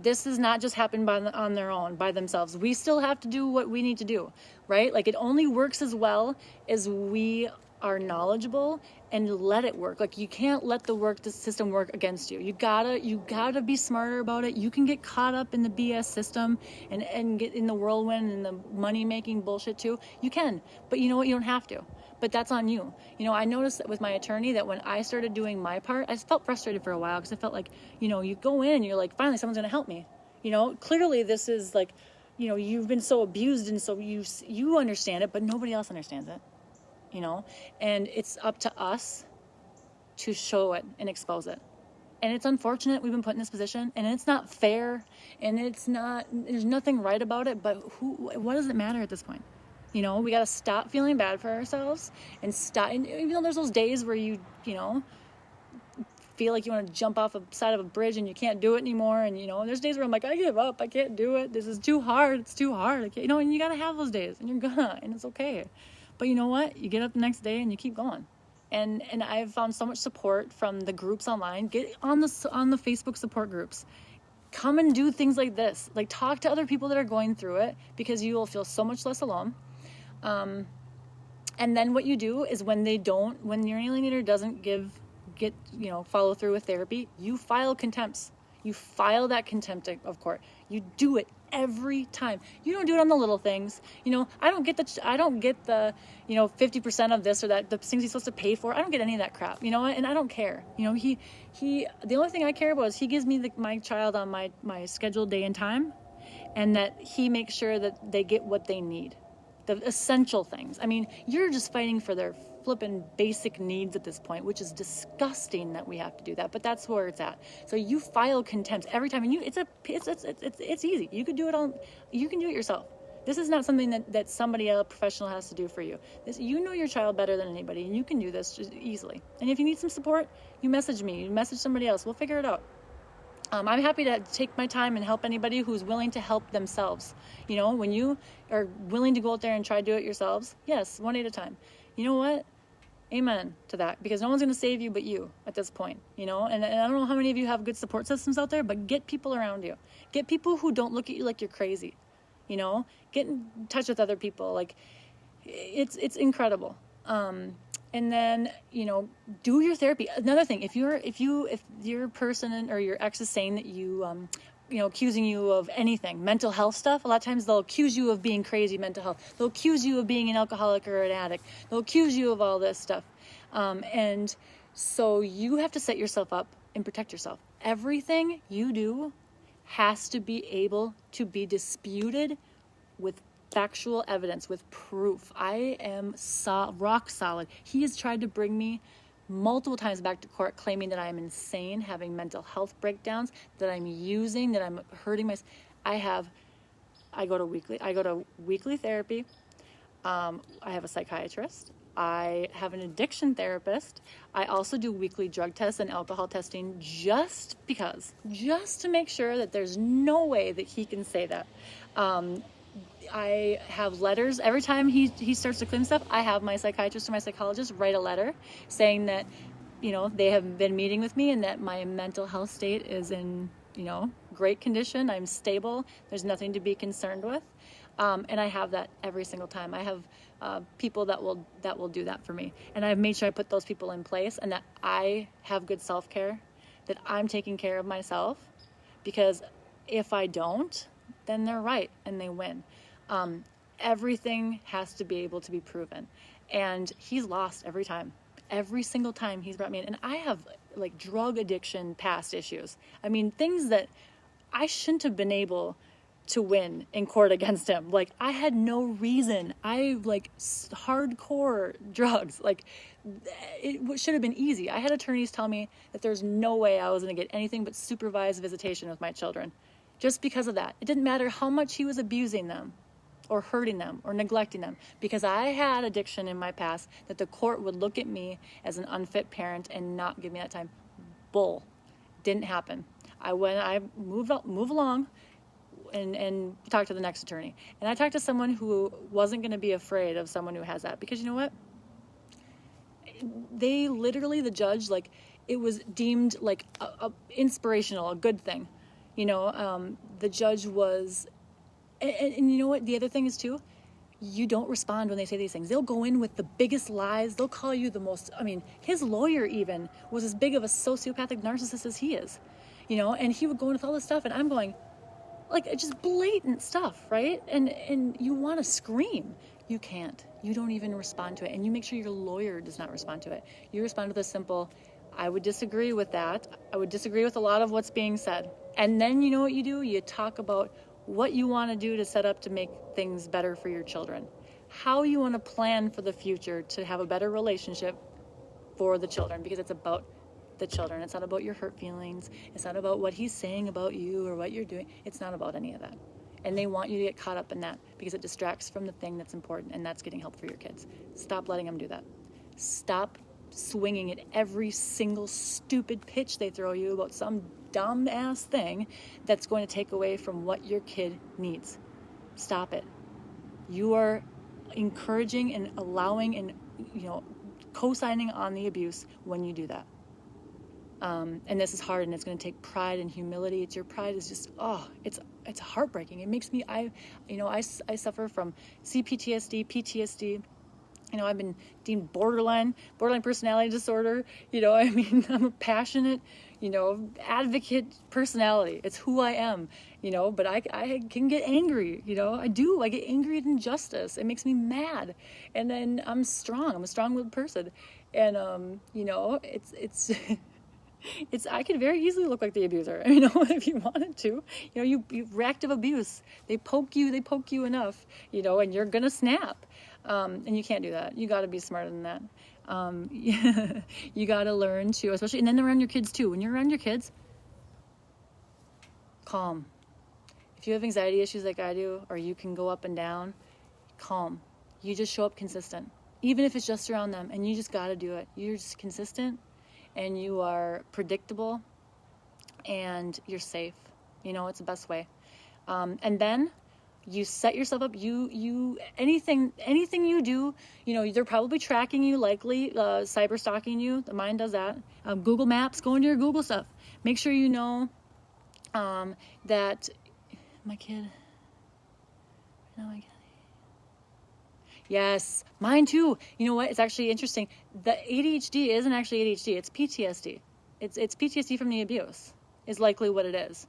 This does not just happen on their own, by themselves. We still have to do what we need to do, right? Like, it only works as well as we are knowledgeable and let it work. Like, you can't let the system work against you. You gotta be smarter about it. You can get caught up in the BS system and get in the whirlwind and the money making bullshit too. You can, but you know what? You don't have to. But that's on you. I noticed that with my attorney that when I started doing my part, I felt frustrated for a while because I felt like, you go in and you're like, finally someone's going to help me. Clearly this is like, you've been so abused and so you understand it, but nobody else understands it. And it's up to us to show it and expose it. And it's unfortunate we've been put in this position, and it's not fair, and there's nothing right about it, but what does it matter at this point? We got to stop feeling bad for ourselves and even though there's those days where you feel like you want to jump off the side of a bridge and you can't do it anymore. And, there's days where I'm like, I give up. I can't do it. This is too hard. It's too hard. And you got to have those days, and you're gonna, and it's okay. But you know what? You get up the next day and you keep going. And I've found so much support from the groups online. Get on the Facebook support groups. Come and do things like this. Like, talk to other people that are going through it, because you will feel so much less alone. And then what you do is when your alienator doesn't follow through with therapy, you file contempts. You file that contempt of court. You do it every time. You don't do it on the little things. I don't get the 50% of this or that, the things he's supposed to pay for. I don't get any of that crap, and I don't care. The only thing I care about is he gives me my child on my scheduled day and time, and that he makes sure that they get what they need. The essential things. I mean, you're just fighting for their flipping basic needs at this point, which is disgusting that we have to do that, but that's where it's at. So you file contempt every time, and it's easy. You can do it yourself. This is not something that somebody else, professional, has to do for you. You know your child better than anybody, and you can do this just easily. And if you need some support, you message me, you message somebody else. We'll figure it out. I'm happy to take my time and help anybody who's willing to help themselves. When you are willing to go out there and try to do it yourselves, yes, one day at a time. You know what? Amen to that, because no one's going to save you but you at this point, and I don't know how many of you have good support systems out there, but get people around you. Get people who don't look at you like you're crazy, get in touch with other people. Like, it's incredible. And then, do your therapy. Another thing, if your person or your ex is saying that accusing you of anything, mental health stuff, a lot of times they'll accuse you of being crazy mental health. They'll accuse you of being an alcoholic or an addict. They'll accuse you of all this stuff. And so you have to set yourself up and protect yourself. Everything you do has to be able to be disputed with factual evidence, with proof. I am rock solid. He has tried to bring me multiple times back to court, claiming that I am insane, having mental health breakdowns, that I'm hurting myself. I go to weekly therapy. I have a psychiatrist. I have an addiction therapist. I also do weekly drug tests and alcohol testing just to make sure that there's no way that he can say that. I have letters. Every time he starts to claim stuff, I have my psychiatrist or my psychologist write a letter saying that, they have been meeting with me and that my mental health state is in, great condition. I'm stable. There's nothing to be concerned with. And I have that every single time. I have people that will do that for me. And I've made sure I put those people in place, and that I have good self-care, that I'm taking care of myself, because if I don't, then they're right and they win. Everything has to be able to be proven. And he's lost every time. Every single time he's brought me in. And I have drug addiction past issues. I mean, things that I shouldn't have been able to win in court against him. Like, I had no reason. I hardcore drugs. Like, it should have been easy. I had attorneys tell me that there's no way I was going to get anything but supervised visitation with my children. Just because of that. It didn't matter how much he was abusing them or hurting them or neglecting them, because I had addiction in my past that the court would look at me as an unfit parent and not give me that time. Bull. Didn't happen. I move along and talk to the next attorney. And I talked to someone who wasn't going to be afraid of someone who has that, because you know what? They literally, the judge, like, it was deemed like a inspirational, a good thing. The judge was, and you know what? The other thing is too, you don't respond when they say these things. They'll go in with the biggest lies. They'll call you the most, his lawyer even was as big of a sociopathic narcissist as he is, and he would go in with all this stuff, and I'm going, like, just blatant stuff, right? And you want to scream. You can't. You don't even respond to it. And you make sure your lawyer does not respond to it. You respond with a simple, I would disagree with that. I would disagree with a lot of what's being said. And then you know what you do? You talk about what you want to do to set up to make things better for your children. How you want to plan for the future to have a better relationship for the children, because it's about the children. It's not about your hurt feelings. It's not about what he's saying about you or what you're doing. It's not about any of that. And they want you to get caught up in that because it distracts from the thing that's important, and that's getting help for your kids. Stop letting them do that. Stop swinging at every single stupid pitch they throw you about some dumb ass thing that's going to take away from what your kid needs. Stop it. You are encouraging and allowing and co-signing on the abuse when you do that. And this is hard, and it's going to take pride and humility. Your pride is just, it's heartbreaking. It makes me, I suffer from CPTSD, PTSD. I've been deemed borderline personality disorder. I'm a passionate, advocate personality. It's who I am, but I can get angry, I get angry at injustice. It makes me mad. And then I'm a strong-willed person. And, it's I could very easily look like the abuser, if you wanted to. You reactive abuse. They poke you enough, and you're gonna snap. And you can't do that. You got to be smarter than that. You got to learn to, especially, and then around your kids too. When you're around your kids, calm. If you have anxiety issues like I do, or you can go up and down, calm. You just show up consistent, even if it's just around them, and you just got to do it. You're just consistent, and you are predictable, and you're safe. It's the best way. And then you set yourself up. You anything you do, they're probably tracking you, likely cyber stalking you. The mind does that. Google Maps, go into your Google stuff. Make sure you know that my kid. Yes, mine too. You know what? It's actually interesting. The ADHD isn't actually ADHD. It's PTSD. It's PTSD from the abuse is likely what it is.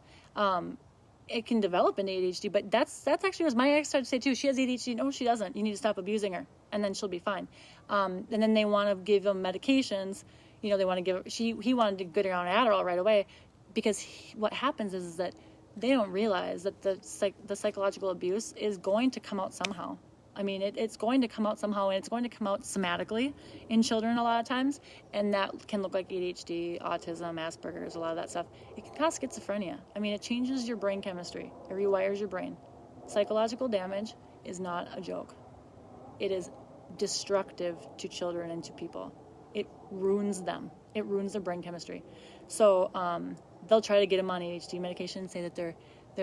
It can develop into ADHD, but that's actually what my ex started to say too. She has ADHD. No, she doesn't. You need to stop abusing her, and then she'll be fine. And then they want to give them medications. They want to give. He wanted to get her on Adderall right away, because what happens is that they don't realize that the psychological abuse is going to come out somehow. It's going to come out somehow, and it's going to come out somatically in children a lot of times, and that can look like ADHD, autism, Asperger's, a lot of that stuff. It can cause schizophrenia. It changes your brain chemistry. It rewires your brain. Psychological damage is not a joke. It is destructive to children and to people. It ruins them. It ruins their brain chemistry. So they'll try to get them on ADHD medication and say that they're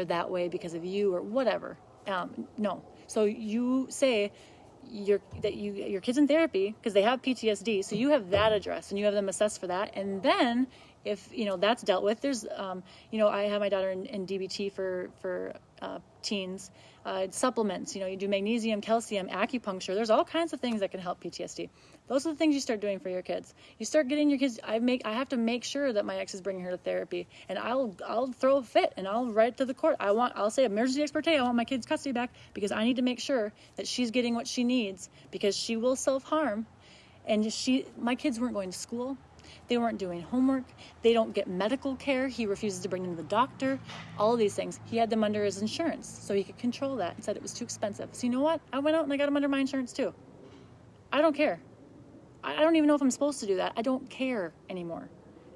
that way because of you or whatever. No. So you say your kid's in therapy because they have PTSD, so you have that addressed and you have them assessed for that. And then if that's dealt with, there's I have my daughter in DBT for teens. Supplements, you do magnesium, calcium, acupuncture. There's all kinds of things that can help PTSD. Those are the things you start doing for your kids. You start getting your kids. I have to make sure that my ex is bringing her to therapy, and I'll throw a fit and I'll write to the court. I'll say emergency ex parte. I want my kid's custody back because I need to make sure that she's getting what she needs, because she will self-harm. And my kids weren't going to school. They weren't doing homework. They don't get medical care. He refuses to bring them to the doctor. All of these things. He had them under his insurance so he could control that and said it was too expensive. So you know what? I went out and I got them under my insurance too. I don't care. I don't even know if I'm supposed to do that. I don't care anymore.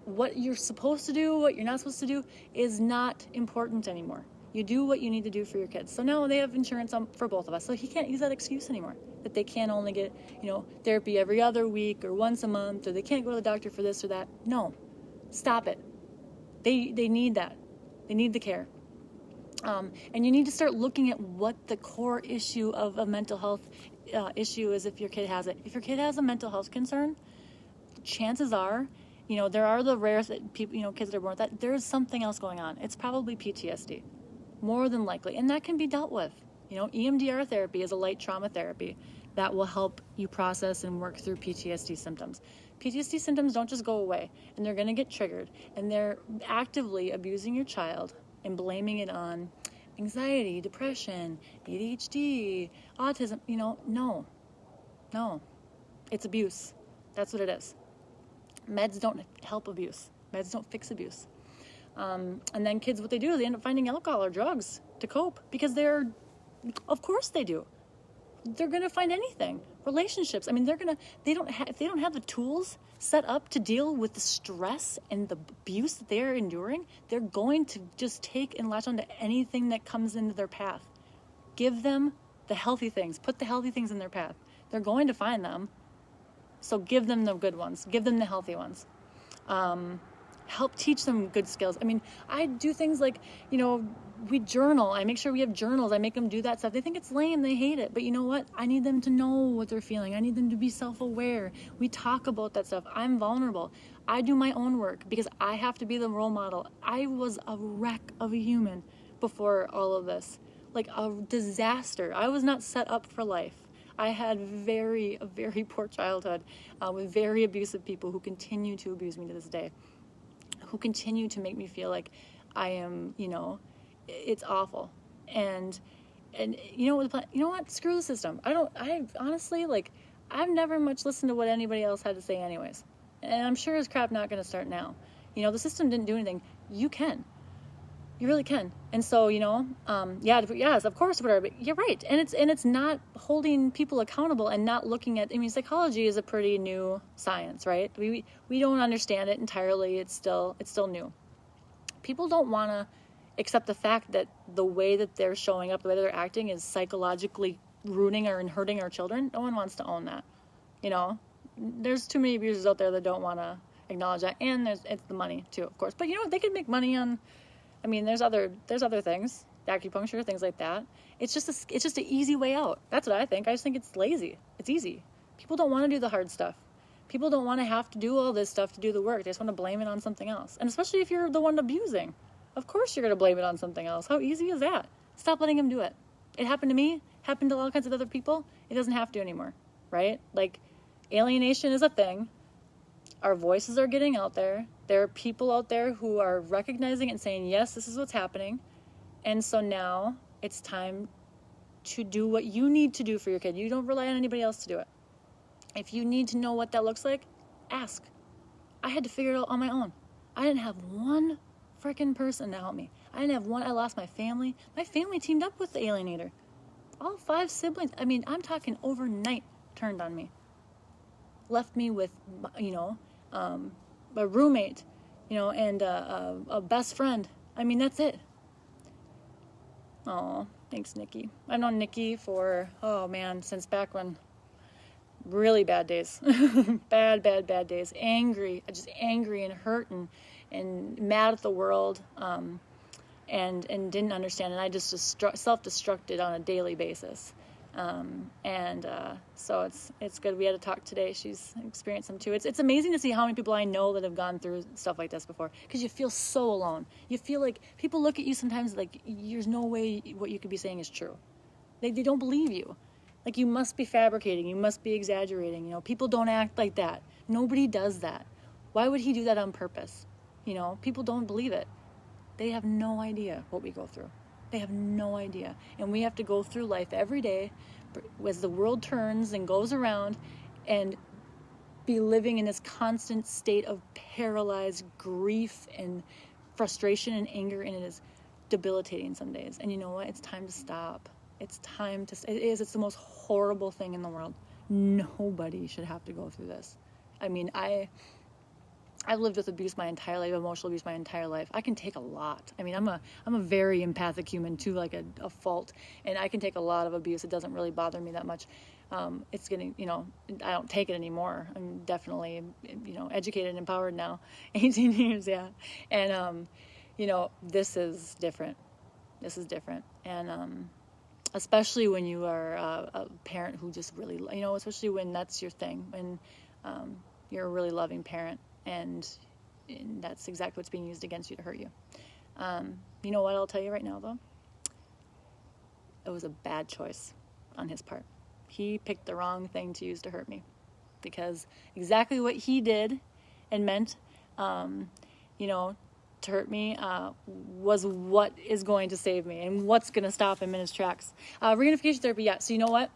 What you're supposed to do, what you're not supposed to do is not important anymore. You do what you need to do for your kids. So now they have insurance for both of us. So he can't use that excuse anymore, that they can't only get, therapy every other week or once a month, or they can't go to the doctor for this or that. No, stop it. They need that. They need the care. And you need to start looking at what the core issue of a mental health issue is if your kid has it. If your kid has a mental health concern, chances are, there are the rare people, kids that are born with that. There's something else going on. It's probably PTSD, more than likely, and that can be dealt with. EMDR therapy is a light trauma therapy that will help you process and work through PTSD symptoms. PTSD symptoms don't just go away, and they're going to get triggered, and they're actively abusing your child and blaming it on anxiety, depression, ADHD, autism. No, it's abuse. That's what it is. Meds don't help abuse. Meds don't fix abuse. And then kids, what they do is they end up finding alcohol or drugs to cope because of course they do. They're going to find anything. Relationships. If they don't have the tools set up to deal with the stress and the abuse that they are enduring, they're going to just take and latch onto anything that comes into their path. Give them the healthy things. Put the healthy things in their path. They're going to find them. So give them the good ones. Give them the healthy ones. Help teach them good skills. I do things like, we journal. I make sure we have journals. I make them do that stuff. They think it's lame. They hate it. But you know what? I need them to know what they're feeling. I need them to be self-aware. We talk about that stuff. I'm vulnerable. I do my own work because I have to be the role model. I was a wreck of a human before all of this. Like a disaster. I was not set up for life. I had a very poor childhood with very abusive people who continue to abuse me to this day, who continue to make me feel like I am, it's awful. And you know what? Screw the system. I honestly, I've never much listened to what anybody else had to say anyways. And I'm sure as crap not going to start now. The system didn't do anything. You can. You really can. And so, yes, of course, whatever. But you're right. And it's not holding people accountable and not looking at, psychology is a pretty new science, right? We don't understand it entirely. It's still new. People don't want to accept the fact that the way that they're showing up, the way they're acting is psychologically ruining and hurting our children. No one wants to own that. There's too many abusers out there that don't want to acknowledge that. And it's the money too, of course. But they could make money on, there's other things, acupuncture, things like that. It's just an easy way out. That's what I think. I just think it's lazy. It's easy. People don't want to do the hard stuff. People don't want to have to do all this stuff to do the work. They just want to blame it on something else. And especially if you're the one abusing. Of course you're going to blame it on something else. How easy is that? Stop letting them do it. It happened to me. Happened to all kinds of other people. It doesn't have to anymore. Right? Alienation is a thing. Our voices are getting out there. There are people out there who are recognizing it and saying, yes, this is what's happening. And so now it's time to do what you need to do for your kid. You don't rely on anybody else to do it. If you need to know what that looks like, ask. I had to figure it out on my own. I didn't have one freaking person to help me. I lost my family. My family teamed up with the alienator. All 5 siblings, I'm talking overnight, turned on me. Left me with, a roommate, and a best friend. That's it. Oh, thanks, Nikki. I've known Nikki for, since back when, really bad days. bad days. Just angry and hurt and mad at the world, and didn't understand. And I just self-destructed on a daily basis. So it's good. We had a talk today. She's experienced them too. It's amazing to see how many people I know that have gone through stuff like this before, because you feel so alone. You feel like people look at you sometimes like there's no way what you could be saying is true. They don't believe you. Like you must be fabricating. You must be exaggerating. People don't act like that. Nobody does that. Why would he do that on purpose? People don't believe it. They have no idea what we go through. They have no idea. And we have to go through life every day as the world turns and goes around and be living in this constant state of paralyzed grief and frustration and anger, and it is debilitating some days. And you know what? It's time to stop. It's time to, it's the most horrible thing in the world. Nobody should have to go through this. I mean, I've lived with abuse my entire life, emotional abuse my entire life. I can take a lot. I mean, I'm a very empathic human to like a fault, and I can take a lot of abuse. It doesn't really bother me that much. It's getting, I don't take it anymore. I'm definitely, educated and empowered now. 18 years, yeah. And, this is different. This is different. And, especially when you are a parent who just really, especially when that's your thing, when you're a really loving parent, and that's exactly what's being used against you to hurt you. You know what I'll tell you right now, though? It was a bad choice on his part. He picked the wrong thing to use to hurt me, because exactly what he did and meant, to hurt me was what is going to save me and what's going to stop him in his tracks. Reunification therapy, yeah. So you know what?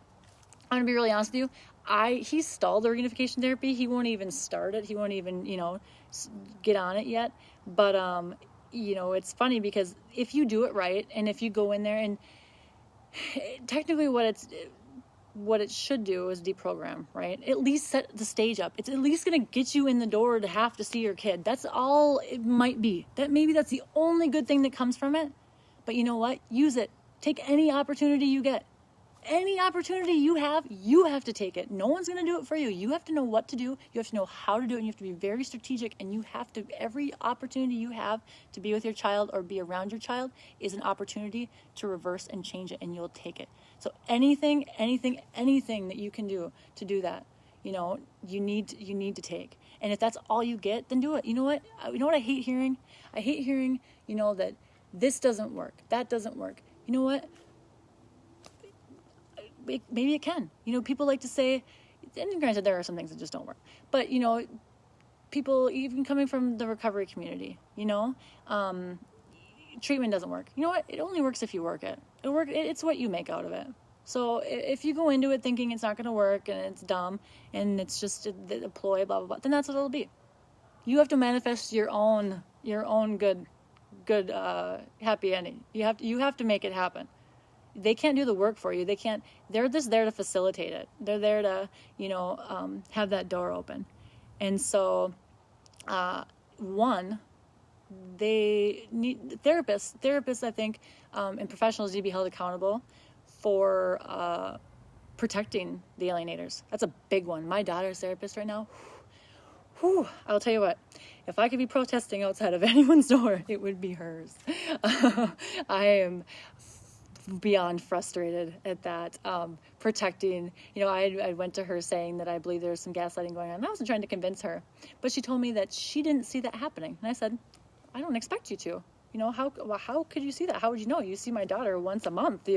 I'm going to be really honest with you. He stalled the reunification therapy. He won't even start it. He won't even, get on it yet. But, it's funny because if you do it right, and if you go in there, and technically what it should do is deprogram, right? At least set the stage up. It's at least going to get you in the door to have to see your kid. That's all it might be. Maybe that's the only good thing that comes from it. But you know what? Use it. Take any opportunity you get. Any opportunity you have to take it. No one's going to do it for you. You have to know what to do. You have to know how to do it. And you have to be very strategic. And you have to, every opportunity you have to be with your child or be around your child is an opportunity to reverse and change it. And you'll take it. So anything that you can do to do that, you need to take. And if that's all you get, then do it. You know what I hate hearing? I hate hearing, that this doesn't work. That doesn't work. You know what? Maybe it can. People like to say, and granted, there are some things that just don't work. But, people, even coming from the recovery community, treatment doesn't work. You know what? It only works if you work it. It's what you make out of it. So if you go into it thinking it's not going to work and it's dumb and it's just a ploy, blah, blah, blah, then that's what it'll be. You have to manifest your own good, happy ending. You have to make it happen. They can't do the work for you. They're just there to facilitate it. They're there to, have that door open. And so, they need therapists. Therapists, I think, and professionals need to be held accountable for protecting the alienators. That's a big one. My daughter's therapist right now. I'll tell you what, if I could be protesting outside of anyone's door, it would be hers. I am beyond frustrated at that. Protecting, I went to her saying that I believe there's some gaslighting going on. I wasn't trying to convince her, but she told me that she didn't see that happening. And I said, I don't expect you to. How could you see that? How would you know? You see my daughter once a month,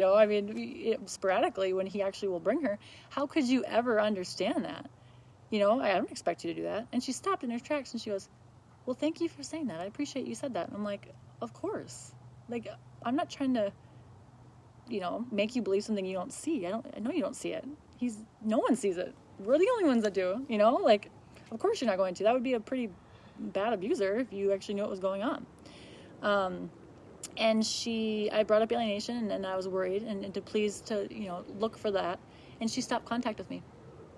sporadically when he actually will bring her. How could you ever understand that? I don't expect you to do that. And she stopped in her tracks and she goes, well, thank you for saying that. I appreciate you said that. And I'm like, of course. Like, I'm not trying to, make you believe something you don't see. I know you don't see it. No one sees it. We're the only ones that do, of course you're not going to. That would be a pretty bad abuser if you actually knew what was going on. And I brought up alienation and I was worried and to look for that. And she stopped contact with me.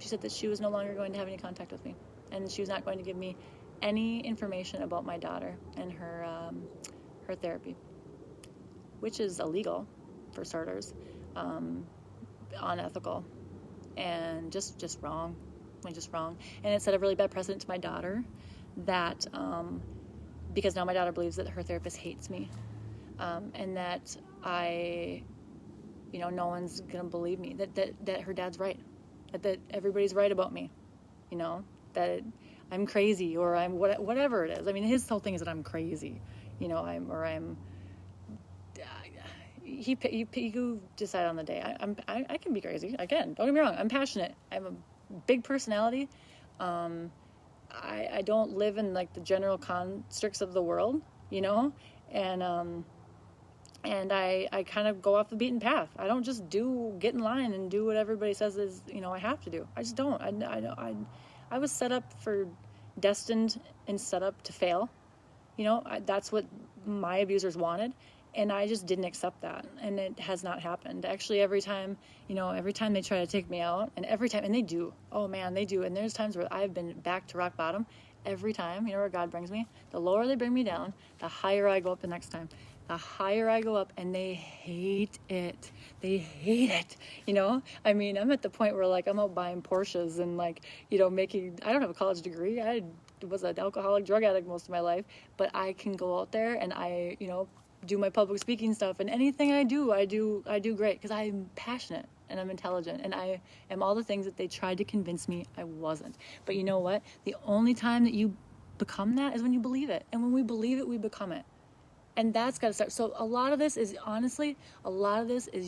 She said that she was no longer going to have any contact with me. And she was not going to give me any information about my daughter and her therapy, which is illegal for starters, unethical, and just wrong. Just wrong. And it set a really bad precedent to my daughter that, because now my daughter believes that her therapist hates me, and that no one's going to believe me, that her dad's right, that everybody's right about me, that I'm crazy or I'm whatever it is. I mean, his whole thing is that I'm crazy, you decide on the day. I can be crazy. Again, don't get me wrong. I'm passionate. I have a big personality. I don't live in like the general constructs of the world, and And I kind of go off the beaten path. I don't just get in line and do what everybody says is, I have to do. I just don't. I was destined and set up to fail. That's what my abusers wanted. And I just didn't accept that. And it has not happened. Actually, every time they try to take me out, and they do. Oh man, they do. And there's times where I've been back to rock bottom. Every time, where God brings me, the lower they bring me down, the higher I go up the next time. The higher I go up, and they hate it. They hate it. I'm at the point where I'm out buying Porsches and I don't have a college degree. I was an alcoholic drug addict most of my life, but I can go out there and I do my public speaking stuff, and anything I do great because I'm passionate and I'm intelligent and I am all the things that they tried to convince me I wasn't. But you know what? The only time that you become that is when you believe it. And when we believe it, we become it. And that's got to start. So a lot of this is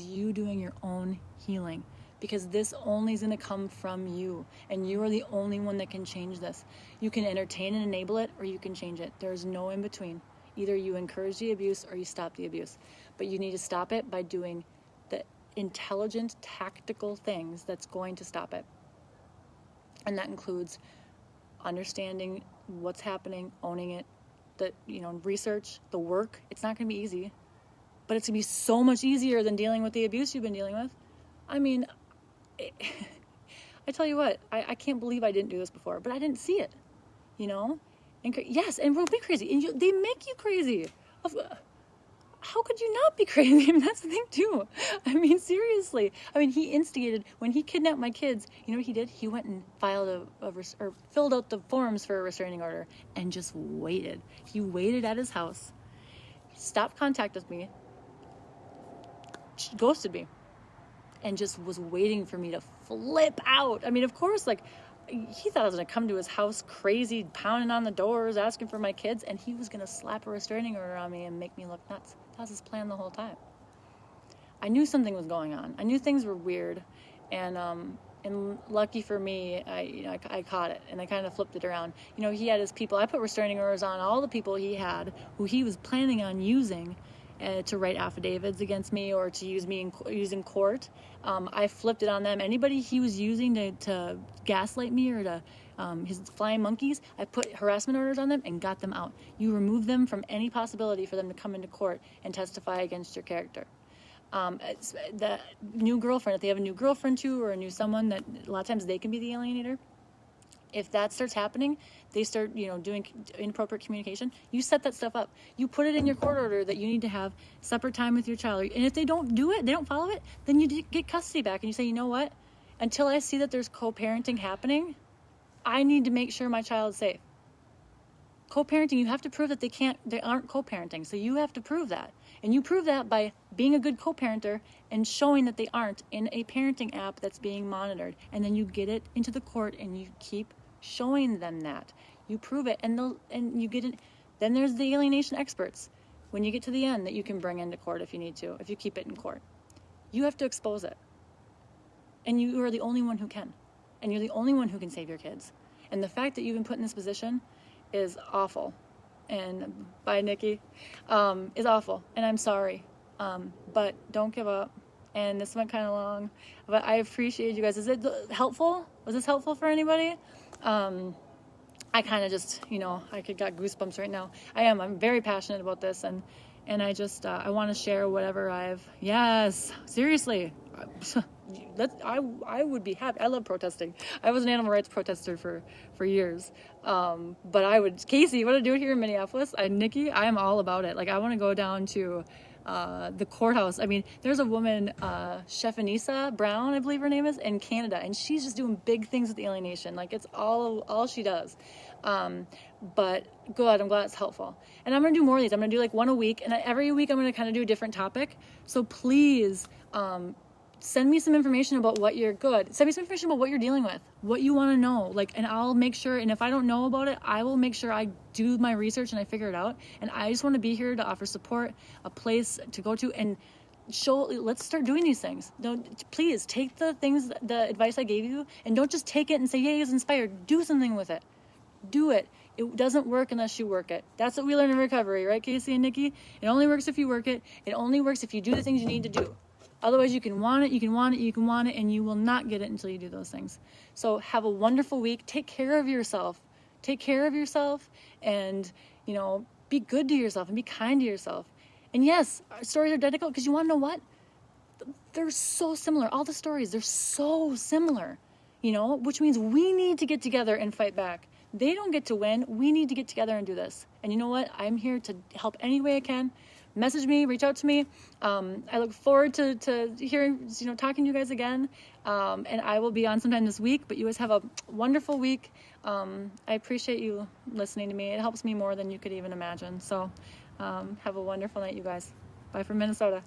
you doing your own healing, because this only is going to come from you, and you are the only one that can change this. You can entertain and enable it, or you can change it. There's no in between. Either you encourage the abuse or you stop the abuse. But you need to stop it by doing the intelligent, tactical things that's going to stop it. And that includes understanding what's happening, owning it, research, the work. It's not going to be easy, but it's going to be so much easier than dealing with the abuse you've been dealing with. I tell you what, I can't believe I didn't do this before, but I didn't see it, And yes, and we'll be crazy, and they make you crazy. How could you not be crazy? That's the thing too. Seriously. He instigated when he kidnapped my kids. You know what he did? He went and filed or filled out the forms for a restraining order and just waited. He waited at his house, stopped contact with me, ghosted me, and just was waiting for me to flip out. Of course, he thought I was going to come to his house crazy, pounding on the doors, asking for my kids, and he was going to slap a restraining order on me and make me look nuts. That was his plan the whole time. I knew something was going on. I knew things were weird, and lucky for me, I caught it, and I kind of flipped it around. He had his people. I put restraining orders on all the people he had, who he was planning on using to write affidavits against me or to use me in court. I flipped it on them. Anybody he was using to gaslight me or to his flying monkeys, I put harassment orders on them and got them out. You remove them from any possibility for them to come into court and testify against your character. The new girlfriend, if they have a new girlfriend too, or a new someone, that a lot of times they can be the alienator. If that starts happening, they start, doing inappropriate communication. You set that stuff up. You put it in your court order that you need to have separate time with your child. And if they don't do it, they don't follow it, then you get custody back. And you say, you know what? Until I see that there's co-parenting happening, I need to make sure my child's safe. Co-parenting, you have to prove that they aren't co-parenting. So you have to prove that. And you prove that by being a good co-parenter and showing that they aren't in a parenting app that's being monitored. And then you get it into the court and you keep showing them that. You prove it and you get it. Then there's the alienation experts. When you get to the end, that you can bring into court if you need to, if you keep it in court. You have to expose it. And you are the only one who can. And you're the only one who can save your kids. And the fact that you've been put in this position is awful. And bye, Nikki, is awful. And I'm sorry. But don't give up. And this went kind of long, but I appreciate you guys. Is it helpful? Was this helpful for anybody? I kind of just, I got goosebumps right now. I'm very passionate about this, and I just, I want to share whatever yes, seriously. I would be happy. I love protesting. I was an animal rights protester for years. But Casey, you want to do it here in Minneapolis? Nikki, I am all about it. I want to go down to the courthouse. There's a woman, Chefenisa Brown, I believe her name is, in Canada, and she's just doing big things with alienation. It's all she does. But good, I'm glad it's helpful. And I'm going to do more of these. I'm going to do one a week, and every week I'm going to kind of do a different topic. So please, send me some information about what you're Send me some information about what you're dealing with, what you want to know. And I'll make sure, and if I don't know about it, I will make sure I do my research and I figure it out. And I just want to be here to offer support, a place to go to, and let's start doing these things. Please take the advice I gave you, and don't just take it and say, yay, it's inspired. Do something with it. Do it. It doesn't work unless you work it. That's what we learn in recovery, right, Casey and Nikki? It only works if you work it. It only works if you do the things you need to do. Otherwise, you can want it, you can want it, you can want it, and you will not get it until you do those things. So have a wonderful week. Take care of yourself. Take care of yourself, and, be good to yourself and be kind to yourself. And yes, our stories are identical because you want to know what? They're so similar. All the stories, they're so similar, which means we need to get together and fight back. They don't get to win. We need to get together and do this. And you know what? I'm here to help any way I can. Message me, reach out to me. I look forward to hearing, talking to you guys again. And I will be on sometime this week, but you guys have a wonderful week. I appreciate you listening to me. It helps me more than you could even imagine. So have a wonderful night, you guys. Bye from Minnesota.